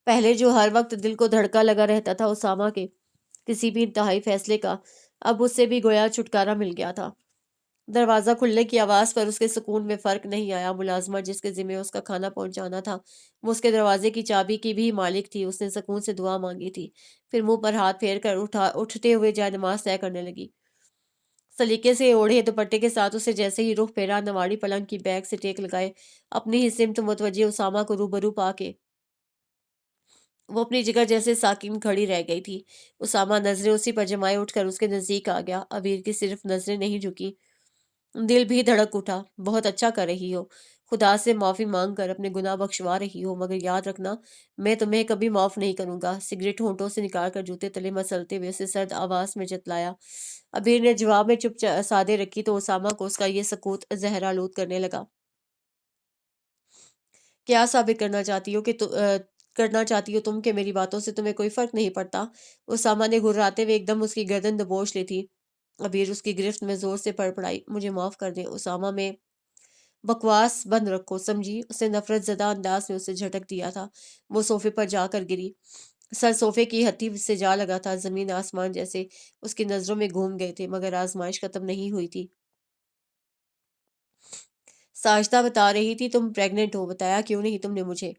پہلے جو ہر وقت دل کو دھڑکا لگا رہتا تھا اسامہ کے کسی بھی انتہائی فیصلے کا، اب اس سے بھی گویا چھٹکارا مل گیا تھا۔ دروازہ کھلنے کی آواز پر اس کے سکون میں فرق نہیں آیا۔ ملازمہ جس کے ذمہ اس کا کھانا پہنچانا تھا، وہ اس کے دروازے کی چابی کی بھی مالک تھی۔ اس نے سکون سے دعا مانگی تھی، پھر منہ پر ہاتھ پھیر کر اٹھتے ہوئے جائے نماز طے کرنے لگی۔ سلیقے سے اوڑھے دوپٹے کے ساتھ اسے جیسے ہی رخ پھیرا، نواڑی پلنگ کی بیک سے ٹیک لگائے اپنی ہی سمت متوجہ اسامہ کو روبرو پا کے وہ اپنی جگہ جیسے ساکن کھڑی رہ گئی تھی۔ اسامہ نظریں اسی پر جمائے اٹھ کر اس کے نزدیک آ گیا۔ عبیر کی صرف نظریں نہیں جھکی، دل بھی دھڑک اٹھا۔ بہت اچھا کر رہی ہو، خدا سے معافی مانگ کر اپنے گناہ بخشوا رہی ہو، مگر یاد رکھنا میں تمہیں کبھی معاف نہیں کروں گا۔ سگریٹ ہونٹوں سے نکال کر جوتے تلے مسلتے ہوئے اسے سرد آواز میں جتلایا۔ عبیر نے جواب میں چپ سادے رکھی تو اسامہ کو اس کا یہ سکوت زہر آلود کرنے لگا۔ کیا ثابت کرنا چاہتی ہو تم کہ میری باتوں سے تمہیں کوئی فرق نہیں پڑتا؟ اسامہ نے گھراتے ہوئے ایک دم اس کی گردن دبوچ لی تھی۔ عبیر اس کی گرفت میں زور سے پڑپڑائی۔ مجھے معاف کر دیں اسامہ، میں بکواس بند رکھو، سمجھی؟ اس نے نفرت زدہ انداز میں اسے جھٹک دیا تھا۔ وہ صوفے پر جا کر گری، سر صوفے کی ہتھی سے جا لگا تھا۔ زمین آسمان جیسے اس کی نظروں میں گھوم گئے تھے، مگر آزمائش ختم نہیں ہوئی تھی۔ ساجدہ بتا رہی تھی تم پریگننٹ ہو، بتایا کیوں نہیں تم نے مجھے؟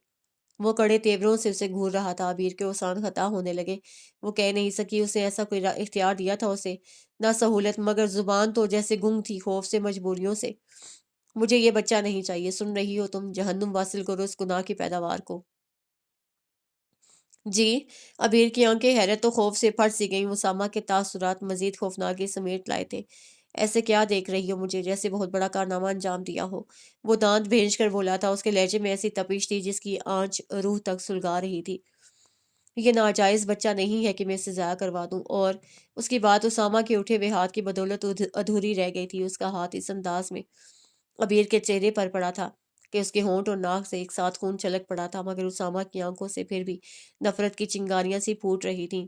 وہ کڑے تیوروں سے اسے گھور رہا تھا۔ عبیر کے اوسان خطا ہونے لگے۔ وہ کہہ نہیں سکی اس نے ایسا کوئی اختیار دیا تھا اسے، نہ سہولت، مگر زبان تو جیسے گنگ تھی، خوف سے، مجبوریوں سے۔ مجھے یہ بچہ نہیں چاہیے، سن رہی ہو تم؟ جہنم واصل کرو اس گناہ کی پیداوار کو۔ جی؟ عبیر کی آنکھیں حیرت و خوف سے پھٹ سی گئیں۔ اسامہ کے تاثرات مزید خوفناکی سمیٹ لائے تھے۔ ایسے کیا دیکھ رہی ہو مجھے جیسے بہت بڑا کارنامہ انجام دیا ہو؟ وہ دانت بھینج کر بولا تھا، اس کے لہجے میں ایسی تپش تھی جس کی آنچ روح تک سلگا رہی تھی۔ یہ ناجائز بچہ نہیں ہے کہ میں اسے ضائع کروا دوں، اور اس کی بات اسامہ کے اٹھے ہوئے ہاتھ کی بدولت ادھوری رہ گئی تھی۔ اس کا ہاتھ اس انداز میں ابیر کے چہرے پر پڑا تھا کہ اس کے ہونٹ اور ناک سے ایک ساتھ خون چھلک پڑا تھا، مگر اسامہ کی آنکھوں سے پھر بھی نفرت کی چنگاریاں سی پھوٹ رہی تھیں۔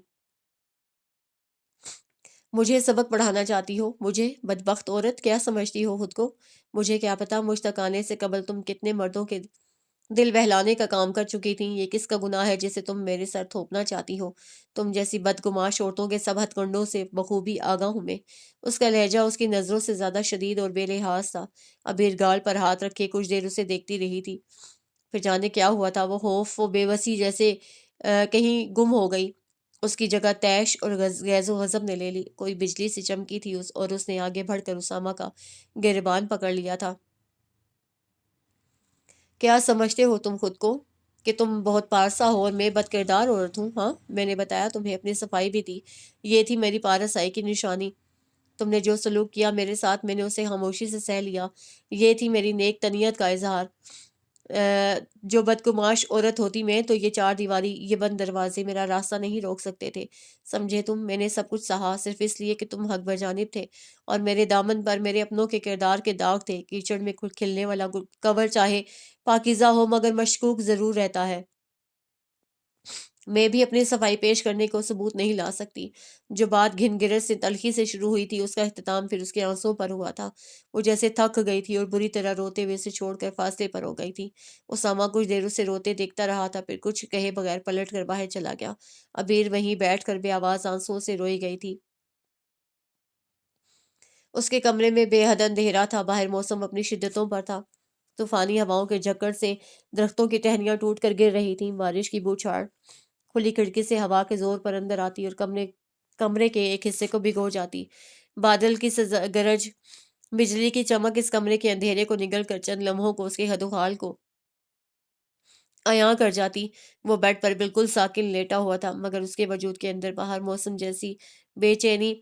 مجھے سبق پڑھانا چاہتی ہو؟ مجھے؟ بدبخت عورت، کیا سمجھتی ہو خود کو؟ مجھے کیا پتا مجھ تک آنے سے قبل تم کتنے مردوں کے دل بہلانے کا کام کر چکی تھی۔ یہ کس کا گناہ ہے جسے تم میرے سر تھوپنا چاہتی ہو؟ تم جیسی بدگماش عورتوں کے سب ہتھ کنڈوں سے بخوبی آگاہ ہوں میں۔ اس کا لہجہ اس کی نظروں سے زیادہ شدید اور بے لحاظ تھا۔ ابیر گال پر ہاتھ رکھے کچھ دیر اسے دیکھتی رہی تھی، پھر جانے کیا ہوا تھا، وہ خوف و بے بسی جیسے کہیں گم ہو گئی۔ اس کی جگہ طیش اور غیظ و غضب نے لے لی۔ کوئی بجلی سی چمکی تھی اور اس نے آگے بڑھ کر اسامہ کا گریبان پکڑ لیا تھا۔ کیا سمجھتے ہو تم خود کو کہ تم بہت پارسا ہو اور میں بد کردار عورت ہوں؟ ہاں، میں نے بتایا تمہیں، اپنی صفائی بھی دی۔ یہ تھی میری پارسائی کی نشانی۔ تم نے جو سلوک کیا میرے ساتھ میں نے اسے خاموشی سے سہ لیا۔ یہ تھی میری نیک تنیت کا اظہار۔ جو بدگماش عورت ہوتی میں تو یہ چار دیواری، یہ بند دروازے میرا راستہ نہیں روک سکتے تھے۔ سمجھے تم؟ میں نے سب کچھ سہا صرف اس لیے کہ تم حق بجانب تھے، اور میرے دامن پر میرے اپنوں کے کردار کے داغ تھے۔ کیچڑ میں کھلنے والا کور چاہے پاکیزہ ہو مگر مشکوک ضرور رہتا ہے۔ میں بھی اپنی صفائی پیش کرنے کو ثبوت نہیں لا سکتی۔ جو بات گھن گرج سے تلخی سے شروع ہوئی تھی، اس کا اختتام پھر اس کے آنسوں پر ہوا تھا۔ وہ جیسے تھک گئی تھی اور بری طرح روتے ہوئے اسے چھوڑ کر فاصلے پر ہو گئی تھی۔ اسامہ کچھ دیر اسے روتے دیکھتا رہا تھا، پھر کچھ کہے بغیر پلٹ کر باہر چلا گیا۔ ابیر وہیں بیٹھ کر بے آواز آنسوؤں سے روئی گئی تھی۔ اس کے کمرے میں بے حد اندھیرا تھا، باہر موسم اپنی شدتوں پر تھا۔ طوفانی ہواؤں کے جھکڑ سے درختوں کی ٹہنیاں ٹوٹ کر گر رہی تھیں۔ بارش کی بوچھاڑ کھلی کھڑکی سے ہوا کے زور پر اندر آتی اور کمرے کے ایک حصے کو بھگو جاتی۔ بادل کی گرج، بجلی کی چمک اس کمرے کے اندھیرے کو نگل کر چند لمحوں کو اس کے حد و حال کو عیاں کر جاتی۔ وہ بیڈ پر بالکل ساکن لیٹا ہوا تھا، مگر اس کے وجود کے اندر باہر موسم جیسی بے چینی،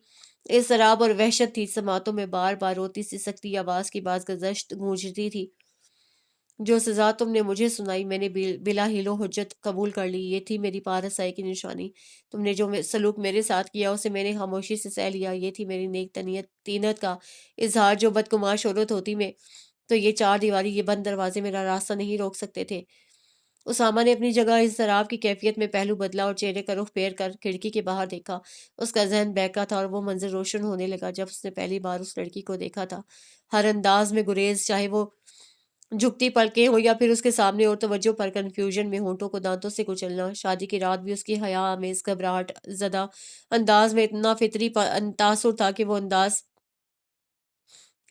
اضطراب اور وحشت تھی۔ سماعتوں میں بار بار روتی سی سکتی آواز کی باز گزشت گونجتی تھی۔ جو سزا تم نے مجھے سنائی میں نے بلا حیل و حجت قبول کر لی۔ یہ تھی میری پارسائی کی نشانی۔ تم نے جو سلوک میرے ساتھ کیا اسے میں نے خاموشی سے سہ لیا۔ یہ تھی میری نیک تینت کا اظہار۔ جو بدگماش عورت ہوتی میں تو یہ چار دیواری، یہ بند دروازے میرا راستہ نہیں روک سکتے تھے۔ اسامہ نے اپنی جگہ اضطراب کی کیفیت میں پہلو بدلا اور چہرے کا رخ پھیر کر کھڑکی کے باہر دیکھا۔ اس کا ذہن بہکا تھا اور وہ منظر روشن ہونے لگا جب اس نے پہلی بار اس لڑکی کو دیکھا تھا۔ ہر انداز میں گریز، چاہے وہ جھکتی پلکیں ہو یا پھر اس کے سامنے اور توجہ پر کنفیوژن میں ہونٹوں کو دانتوں سے کچلنا۔ شادی کی رات بھی اس کی حیا آمیز گھبراہٹ زدہ انداز میں اتنا فطری تاثر تھا کہ وہ انداز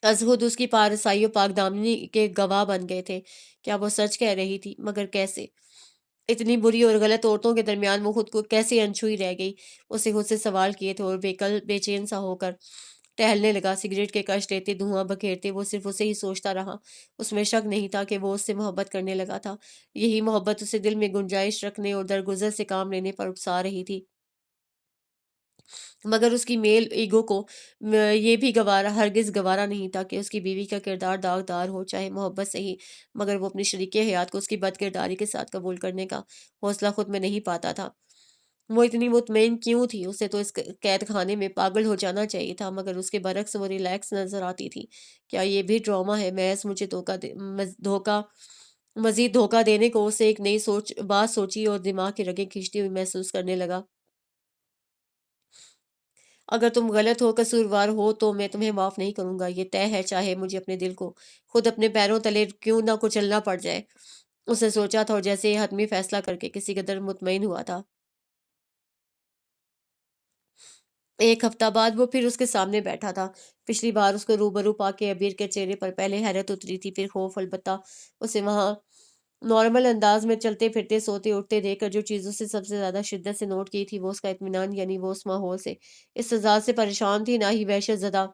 از خود اس کی پارسائی و پاک دامنی کے گواہ بن گئے تھے۔ کیا وہ سچ کہہ رہی تھی؟ مگر کیسے؟ اتنی بری اور غلط عورتوں کے درمیان وہ خود کو کیسے انچھوئی رہ گئی؟ اسے خود سے سوال کیے تھے اور بے چین سا ہو کر ٹہلنے لگا۔ سگریٹ کے کش لیتے، دھواں بکھیرتے وہ صرف اسے ہی سوچتا رہا۔ اس میں شک نہیں تھا کہ وہ اس سے محبت کرنے لگا تھا۔ یہی محبت اسے دل میں گنجائش رکھنے اور درگزر سے کام لینے پر اکسا رہی تھی۔ مگر اس کی میل ایگو کو یہ بھی ہرگز گوارا نہیں تھا کہ اس کی بیوی کا کردار داغدار ہو، چاہے محبت سے ہی، مگر وہ اپنی شریک حیات کو اس کی بد کرداری کے ساتھ قبول کرنے کا حوصلہ خود میں نہیں پاتا تھا۔ وہ اتنی مطمئن کیوں تھی؟ اسے تو اس قید خانے میں پاگل ہو جانا چاہیے تھا، مگر اس کے برعکس وہ ریلیکس نظر آتی تھی۔ کیا یہ بھی ڈرامہ ہے؟ محض مجھے مزید دھوکہ دینے کو؟ اسے ایک نئی بات سوچی اور دماغ کی رگیں کھینچتی ہوئی محسوس کرنے لگا۔ اگر تم غلط ہو، قصوروار ہو تو میں تمہیں معاف نہیں کروں گا، یہ طے ہے، چاہے مجھے اپنے دل کو خود اپنے پیروں تلے کیوں نہ کچلنا پڑ جائے۔ اس نے سوچا تھا اور جیسے یہ حتمی فیصلہ کر کے کسی قدر مطمئن ہوا تھا۔ ایک ہفتہ بعد وہ پھر اس کے سامنے بیٹھا تھا۔ پچھلی بار اس کو روبرو پا کے ابیر کے چہرے پر پہلے حیرت اتری تھی، پھر خوف۔ البتہ اسے وہاں نارمل انداز میں چلتے پھرتے سوتے اٹھتے دیکھ کر جو چیزوں سے سب سے زیادہ شدت سے نوٹ کی تھی وہ اس کا اطمینان، یعنی وہ اس ماحول سے، اس سزا سے پریشان تھی، نہ ہی وحشت زدہ۔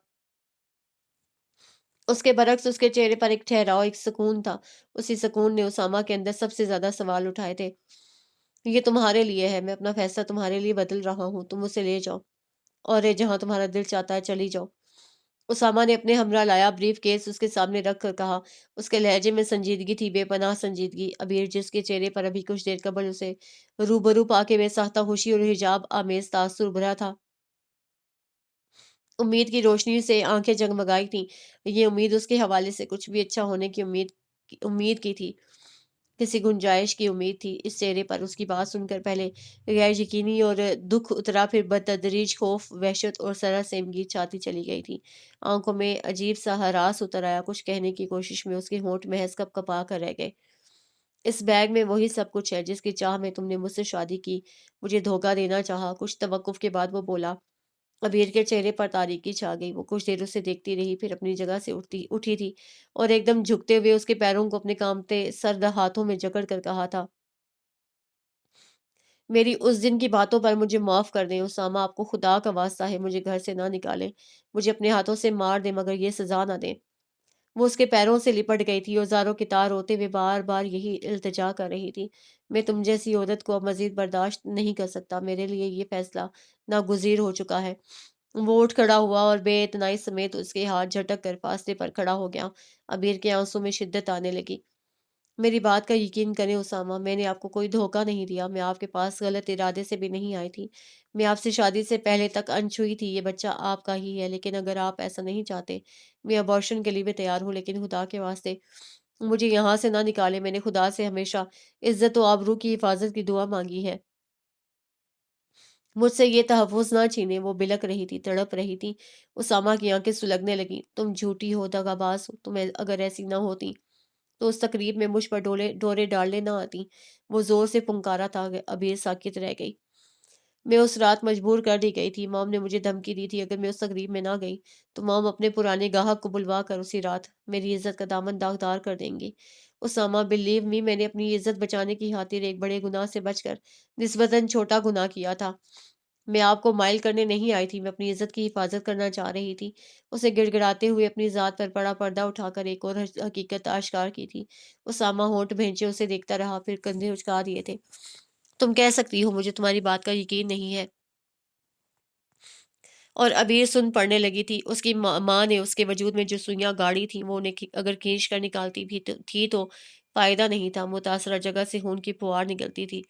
اس کے برعکس اس کے چہرے پر ایک ٹھہراؤ، ایک سکون تھا۔ اسی سکون نے اسامہ کے اندر سب سے زیادہ سوال اٹھائے تھے۔ یہ تمہارے لیے ہے، میں اپنا فیصلہ تمہارے لیے بدل رہا ہوں، تم اسے لے جاؤ اور جہاں تمہارا دل چاہتا ہے چلی جاؤ۔ اسامہ نے اپنے ہمراہ لایا بریف کیس اس کے سامنے رکھ کر کہا۔ اس کے لہجے میں سنجیدگی تھی، بے پناہ سنجیدگی۔ ابیر جس کے چہرے پر ابھی کچھ دیر قبل اسے روبرو پا کے بے ساختہ خوشی اور حجاب آمیز تاثر ابھرا تھا، امید کی روشنی سے آنکھیں جگمگائی تھیں۔ یہ امید اس کے حوالے سے کچھ بھی اچھا ہونے کی امید کی تھی، کسی گنجائش کی امید تھی۔ اس چہرے پر اس کی بات سن کر پہلے غیر یقینی اور دکھ اترا، پھر بتدریج خوف، وحشت اور سراسیمگی چھاتی چلی گئی تھی۔ آنکھوں میں عجیب سا ہراس اتر آیا، کچھ کہنے کی کوشش میں اس کے ہونٹ محض کپ کپا کر رہ گئے۔ اس بیگ میں وہی سب کچھ ہے جس کی چاہ میں تم نے مجھ سے شادی کی، مجھے دھوکہ دینا چاہا۔ کچھ توقف کے بعد وہ بولا۔ عبیر کے چہرے پر تاریکی چھا گئی، وہ کچھ دیر اسے دیکھتی رہی، پھر اپنی جگہ سے اٹھی تھی اور ایک دم جھکتے ہوئے اس کے پیروں کو اپنے کانپتے سرد ہاتھوں میں جکڑ کر کہا تھا، میری اس دن کی باتوں پر مجھے معاف کر دیں اسامہ، آپ کو خدا کا واسطہ ہے مجھے گھر سے نہ نکالیں، مجھے اپنے ہاتھوں سے مار دیں مگر یہ سزا نہ دیں۔ وہ اس کے پیروں سے لپٹ گئی تھی اور زاروں کی تار ہوتے ہوئے بار بار یہی التجا کر رہی تھی، میں تم جیسی عورت کو اب مزید برداشت نہیں کر سکتا، میرے لیے یہ فیصلہ ناگزیر ہو چکا ہے۔ وہ اٹھ کھڑا ہوا اور بے اتنائی سمیت اس کے ہاتھ جھٹک کر فاصلے پر کھڑا ہو گیا۔ عبیر کے آنسوں میں شدت آنے لگی۔ میری بات کا یقین کریں اسامہ، میں نے آپ کو کوئی دھوکہ نہیں دیا، میں آپ کے پاس غلط ارادے سے بھی نہیں آئی تھی، میں آپ سے شادی سے پہلے تک انچوئی تھی، یہ بچہ آپ کا ہی ہے، لیکن اگر آپ ایسا نہیں چاہتے میں ابارشن کے لیے بھی تیار ہوں، لیکن خدا کے واسطے مجھے یہاں سے نہ نکالے، میں نے خدا سے ہمیشہ عزت و آبرو کی حفاظت کی دعا مانگی ہے، مجھ سے یہ تحفظ نہ چھینے۔ وہ بلک رہی تھی، تڑپ رہی تھی۔ اسامہ کی آنکھیں سلگنے لگیں۔ تم جھوٹی ہو، دغا باز ہو، تم اگر ایسی نہ ہوتی تو اس تقریب میں مجھ پر ڈورے ڈالنے نہ آتی۔ وہ زور سے پنکارا تھا، ابیر ساکت رہ گئی۔ میں اس رات مجبور کر دی گئی تھی، مام نے مجھے دھمکی دی تھی اگر میں اس تقریب میں نہ گئی تو مام اپنے پرانے گاہک کو بلوا کر اسی رات میری عزت کا دامن داغدار کر دیں گی۔ اسامہ بلیو می، میں نے اپنی عزت بچانے کی خاطر ایک بڑے گناہ سے بچ کر نسبتاً چھوٹا گناہ کیا تھا۔ میں آپ کو مائل کرنے نہیں آئی تھی، میں اپنی عزت کی حفاظت کرنا چاہ رہی تھی۔ اسے گڑ گڑاتے ہوئے اپنی ذات پر بڑا پردہ اٹھا کر ایک اور حقیقت آشکار کی تھی۔ اسامہ ہونٹ بھینچے اسے دیکھتا رہا، پھر کندھے اچکا دیے تھے۔ تم کہہ سکتی ہو مجھے تمہاری بات کا یقین نہیں ہے، اور عبیر سن پڑنے لگی تھی۔ اس کی ماں نے اس کے وجود میں جو سوئیاں گاڑی تھیں وہ انہیں اگر کھینچ کر نکالتی بھی تھی تو فائدہ نہیں تھا، متاثرہ جگہ سے خون کی پھوار نکلتی تھی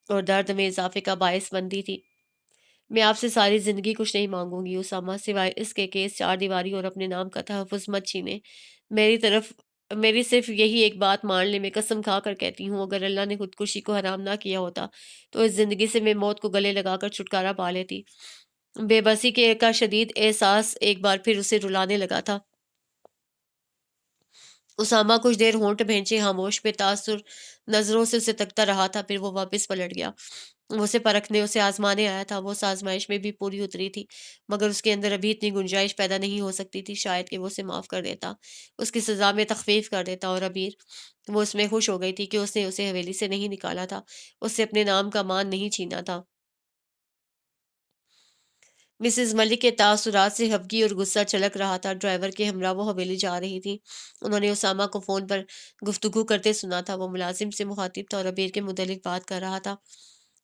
اور درد میں اضافے کا باعث بنتی تھی۔ میں آپ سے ساری زندگی کچھ نہیں مانگوں گی اسامہ، سوائے اس کے کیس چار دیواری اور اپنے نام کا تحفظ مت چھینے۔ میری صرف یہی ایک بات مان لے، میں قسم کھا کر کہتی ہوں اگر اللہ نے خودکشی کو حرام نہ کیا ہوتا تو اس زندگی سے میں موت کو گلے لگا کر چھٹکارا پا لیتی۔ بے بسی کے کا شدید احساس ایک بار پھر اسے رلانے لگا تھا۔ اسامہ کچھ دیر ہونٹ بھینچے خاموش بے تاثر نظروں سے اسے تکتا رہا تھا، پھر وہ واپس پلٹ گیا۔ وہ اسے پرکھنے، اسے آزمانے آیا تھا۔ وہ اس آزمائش میں بھی پوری اتری تھی، مگر اس کے اندر ابھی اتنی گنجائش پیدا نہیں ہو سکتی تھی شاید کہ وہ اسے معاف کر دیتا، اس کی سزا میں تخفیف کر دیتا۔ اور عبیر، وہ اس میں خوش ہو گئی تھی کہ اس نے اسے حویلی سے نہیں نکالا تھا، اس سے اپنے نام کا مان نہیں چھینا تھا۔ مسز ملک کے تاثرات سے خفگی اور غصہ چھلک رہا تھا۔ ڈرائیور کے ہمراہ وہ حویلی جا رہی تھی، انہوں نے اسامہ کو فون پر گفتگو کرتے سنا تھا۔ وہ ملازم سے مخاطب تھا اور عبیر کے متعلق بات کر رہا تھا۔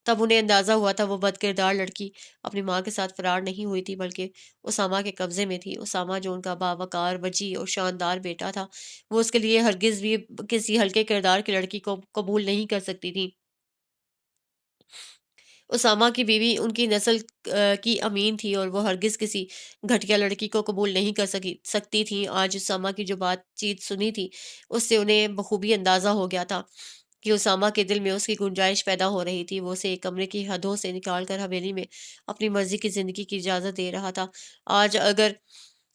تب انہیں اندازہ ہوا تھا وہ بد کردار لڑکی اپنی ماں کے ساتھ فرار نہیں ہوئی تھی بلکہ اسامہ کے قبضے میں تھی۔ اسامہ جو ان کا باوقار، وجیح اور شاندار بیٹا تھا، وہ اس کے لیے ہرگز بھی کسی ہلکے کردار کی لڑکی کو قبول نہیں کر سکتی تھی۔ اسامہ کی بیوی ان کی نسل کی امین تھی اور وہ ہرگز کسی گھٹیا لڑکی کو قبول نہیں کر سکتی تھی۔ آج اسامہ کی جو بات چیت سنی تھی اس سے انہیں بخوبی اندازہ ہو گیا تھا کہ اسامہ کے دل میں اس کی گنجائش پیدا ہو رہی تھی۔ وہ اسے ایک کمرے کی حدوں سے نکال کر حویلی میں اپنی مرضی کی زندگی کی اجازت دے رہا تھا۔ آج اگر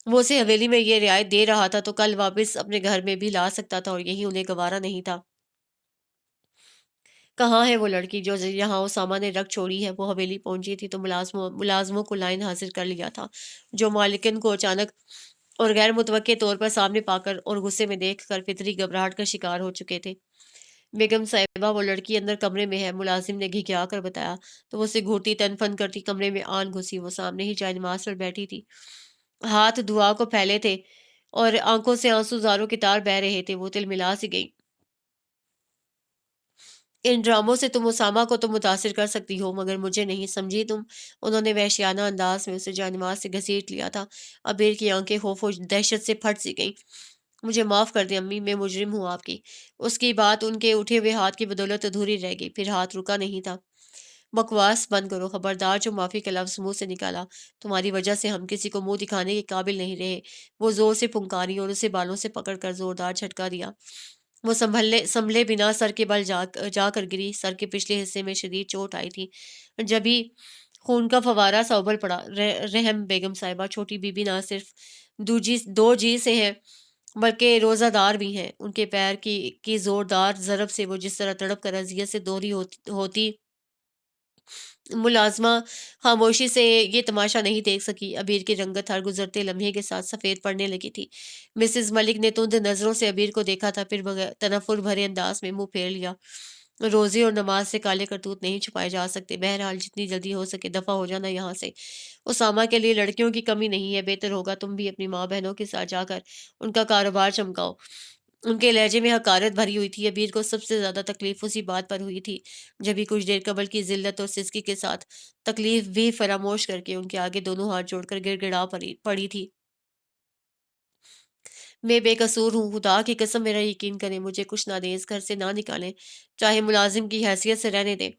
وہ اسے حویلی میں یہ رعایت دے رہا تھا تو کل واپس اپنے گھر میں بھی لا سکتا تھا، اور یہی انہیں گوارا نہیں تھا۔ کہاں ہے وہ لڑکی جو یہاں اسامہ نے رکھ چھوڑی ہے؟ وہ حویلی پہنچی تھی تو ملازموں کو لائن حاضر کر لیا تھا، جو مالکن کو اچانک اور غیر متوقع طور پر سامنے پا کر اور غصے میں دیکھ کر فطری گھبراہٹ کا شکار ہو چکے تھے۔ بیگم صاحبہ، وہ لڑکی اندر کمرے میں ہے، ملازم نے گھگھیا کر بتایا تو وہ اسے گھورتی تن فن کرتی کمرے میں آن گھسی۔ وہ سامنے ہی جائے نماز پر بیٹھی تھی، ہاتھ دعا کو پھیلے تھے اور آنکھوں سے آنسو زاروں کی تار بہہ رہے تھے۔ وہ تل ملا سی گئی، ان ڈراموں سے تم اسامہ کو تو متاثر کر سکتی ہو مگر مجھے نہیں، سمجھی تم؟ انہوں نے وحشیانہ انداز میں اسے جانماز سے گھسیٹ لیا تھا۔ عبیر کی آنکھیں خوف و دہشت سے پھٹ سی گئیں۔ مجھے معاف کر دیں امی، میں مجرم ہوں آپ کی۔ اس کی بات ان کے اٹھے ہوئے ہاتھ کی بدولت ادھوری رہ گئی، پھر ہاتھ رکا نہیں تھا۔ بکواس بند کرو، خبردار جو معافی کا لفظ منہ سے نکالا، تمہاری وجہ سے ہم کسی کو منہ دکھانے کے قابل نہیں رہے۔ وہ زور سے پھنکاری اور اسے بالوں سے پکڑ کر زوردار جھٹکا دیا۔ وہ سنبھلے بنا سر کے بل جا کر گری۔ سر کے پچھلے حصے میں شدید چوٹ آئی تھی، جبھی خون کا فوارہ سا ابل پڑا۔ رحم بیگم صاحبہ، چھوٹی بی بی نہ صرف دو جی سے ہیں بلکہ روزہ دار بھی ہیں۔ ان کے پیر کی زوردار ضرب سے وہ جس طرح تڑپ کر اذیت سے دوہری ہوتی، ملازمہ خاموشی سے یہ تماشا نہیں دیکھ سکی۔ عبیر کی رنگت ہر گزرتے لمحے کے ساتھ سفید پڑنے لگی تھی۔ مسز ملک نے تند نظروں سے عبیر کو دیکھا تھا، پھر بغیر تنفر بھرے انداز میں منہ پھیر لیا۔ روزے اور نماز سے کالے کرتوت نہیں چھپائے جا سکتے، بہرحال جتنی جلدی ہو سکے دفع ہو جانا یہاں سے۔ اسامہ کے لیے لڑکیوں کی کمی نہیں ہے، بہتر ہوگا تم بھی اپنی ماں بہنوں کے ساتھ جا کر ان کا کاروبار چمکاؤ۔ ان کے لہجے میں حقارت بھری ہوئی تھی۔ عبیر کو سب سے زیادہ تکلیف اسی بات پر ہوئی تھی، جبھی کچھ دیر قبل کی ذلت اور سسکی کے ساتھ تکلیف بھی فراموش کر کے ان کے آگے دونوں ہاتھ جوڑ کر گڑ گڑا پڑی تھی۔ میں بے قصور ہوں، خدا کی قسم میرا یقین کریں، مجھے کچھ نہ دیں، اس گھر سے نہ نکالیں، چاہے ملازم کی حیثیت سے رہنے دیں۔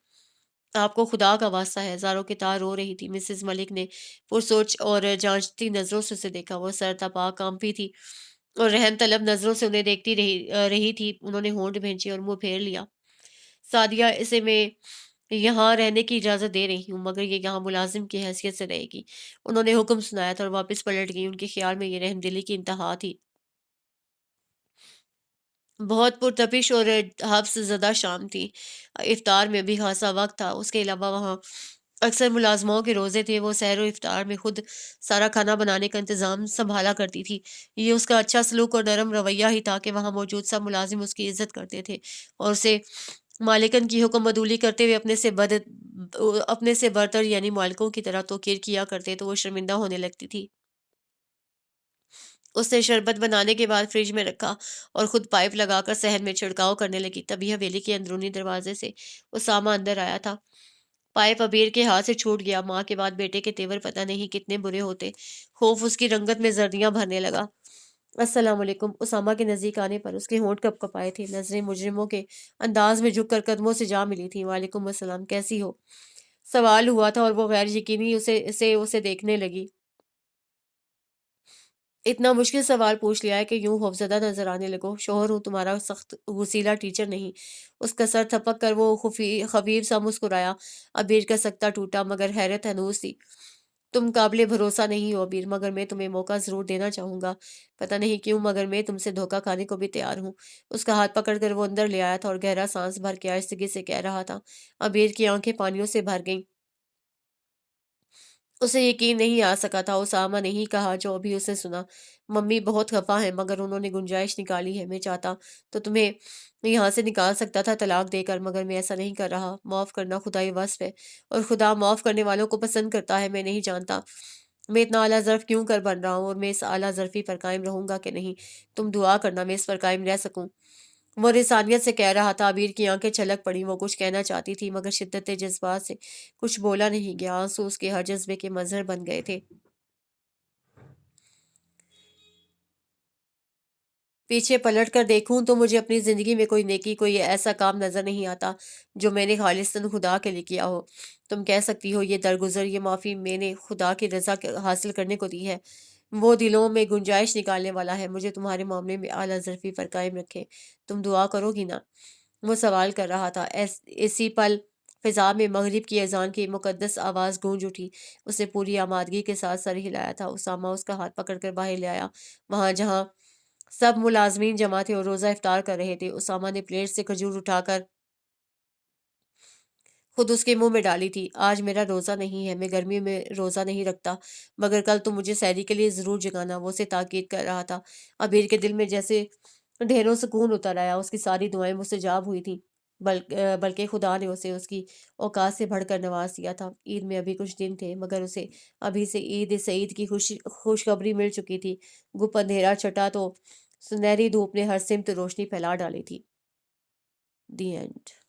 آپ کو خدا کا واسطہ ہے۔ زاروں کی طرح رو رہی تھی۔ مسز ملک نے پرسوچ اور جانچتی نظروں سے اسے دیکھا۔ وہ سر تپا کانپی تھی اور رحم طلب نظروں سے انہیں دیکھتی رہی تھی۔ انہوں نے ہونٹ بھینچے اور منہ پھیر لیا۔ سعدیہ، اسے میں یہاں رہنے کی اجازت دے رہی ہوں، مگر یہ یہاں ملازم کی حیثیت سے رہے گی۔ انہوں نے حکم سنایا تھا اور واپس پلٹ گئی۔ ان کے خیال میں یہ رحم دلی کی انتہا تھی۔ بہت پرتپش اور حبس زدہ شام تھی۔ افطار میں بھی خاصا وقت تھا۔ اس کے علاوہ وہاں اکثر ملازموں کے روزے تھے۔ وہ سحر و افطار میں خود سارا کھانا بنانے کا انتظام سنبھالا کرتی تھی۔ یہ اس کا اچھا سلوک اور نرم رویہ ہی تھا کہ وہاں موجود سب ملازم اس کی عزت کرتے تھے اور اسے مالکن کی حکم عدولی کرتے ہوئے اپنے سے برتر یعنی مالکوں کی طرح توقیر کیا کرتے تو وہ شرمندہ ہونے لگتی تھی۔ اس نے شربت بنانے کے بعد فریج میں رکھا اور خود پائپ لگا کر صحن میں چھڑکاؤ کرنے لگی۔ تبھی حویلی کے اندرونی دروازے سے اسامہ اندر آیا تھا۔ پائپ عبیر کے ہاتھ سے چھوٹ گیا۔ ماں کے بعد بیٹے کے تیور پتہ نہیں کتنے برے ہوتے۔ خوف اس کی رنگت میں زردیاں بھرنے لگا۔ السلام علیکم۔ اسامہ کے نزدیک آنے پر اس کے ہونٹ کپ کپائے تھے، نظریں مجرموں کے انداز میں جھک کر قدموں سے جا ملی تھیں۔ وعلیکم السلام، کیسی ہو؟ سوال ہوا تھا اور وہ غیر یقینی اسے دیکھنے لگی۔ اتنا مشکل سوال پوچھ لیا ہے کہ یوں خوفزدہ نظر آنے لگو۔ شوہر ہوں تمہارا، سخت غسیلا ٹیچر نہیں۔ اس کا سر تھپک کر وہ خفیف سا مسکرایا۔ عبیر کا سکتہ ٹوٹا مگر حیرت ہنوز تھی۔ تم قابل بھروسہ نہیں ہو عبیر، مگر میں تمہیں موقع ضرور دینا چاہوں گا۔ پتہ نہیں کیوں مگر میں تم سے دھوکہ کھانے کو بھی تیار ہوں۔ اس کا ہاتھ پکڑ کر وہ اندر لے آیا تھا اور گہرا سانس بھر کے آہستگی سے کہہ رہا تھا۔ عبیر کی آنکھیں پانیوں سے بھر گئیں۔ اسے یقین نہیں آ سکا تھا اسامہ نے ہی کہا جو ابھی اس نے سنا۔ ممی بہت خفا ہیں مگر انہوں نے گنجائش نکالی ہے۔ میں چاہتا تو تمہیں یہاں سے نکال سکتا تھا طلاق دے کر، مگر میں ایسا نہیں کر رہا۔ معاف کرنا خدائی وصف ہے اور خدا معاف کرنے والوں کو پسند کرتا ہے۔ میں نہیں جانتا میں اتنا اعلیٰ ظرف کیوں کر بن رہا ہوں اور میں اس اعلیٰ ظرفی پر قائم رہوں گا کہ نہیں۔ تم دعا کرنا میں اس پر قائم رہ سکوں۔ وہ رسانیت سے کہہ رہا تھا۔ عبیر کی آنکھیں چھلک پڑیں۔ وہ کچھ کہنا چاہتی تھی مگر شدت جذبات سے کچھ بولا نہیں گیا۔ آنسو اس کے ہر جذبے کے مظہر بن گئے تھے۔ پیچھے پلٹ کر دیکھوں تو مجھے اپنی زندگی میں کوئی نیکی، کوئی ایسا کام نظر نہیں آتا جو میں نے خالصتاً خدا کے لیے کیا ہو۔ تم کہہ سکتی ہو یہ درگزر، یہ معافی میں نے خدا کی رضا حاصل کرنے کو دی ہے۔ وہ دلوں میں گنجائش نکالنے والا ہے۔ مجھے تمہارے معاملے میں اعلیٰ ظرفی پر قائم رکھے۔ تم دعا کرو گی نا؟ وہ سوال کر رہا تھا۔ اسی پل فضا میں مغرب کی اذان کی مقدس آواز گونج اٹھی۔ اس نے پوری آمادگی کے ساتھ سر ہلایا تھا۔ اسامہ اس کا ہاتھ پکڑ کر باہر لے آیا، وہاں جہاں سب ملازمین جمع تھے اور روزہ افطار کر رہے تھے۔ اسامہ نے پلیٹ سے کھجور اٹھا کر خود اس کے منہ میں ڈالی تھی۔ آج میرا روزہ نہیں ہے، میں گرمیوں میں روزہ نہیں رکھتا، مگر کل تم مجھے سحری کے لیے ضرور جگانا۔ وہ اسے تاکید کر رہا تھا۔ عبیر کے دل میں جیسے ڈھیروں سکون اتر آیا۔ اس کی ساری دعائیں مستجاب ہوئی تھیں، بلکہ خدا نے اسے اس کی اوقات سے بڑھ کر نواز دیا تھا۔ عید میں ابھی کچھ دن تھے مگر اسے ابھی سے عید سعید کی خوشخبری مل چکی تھی۔ گپ اندھیرا چھٹا تو سنہری دھوپ نے ہر سمت روشنی پھیلا ڈالی تھی۔ The end.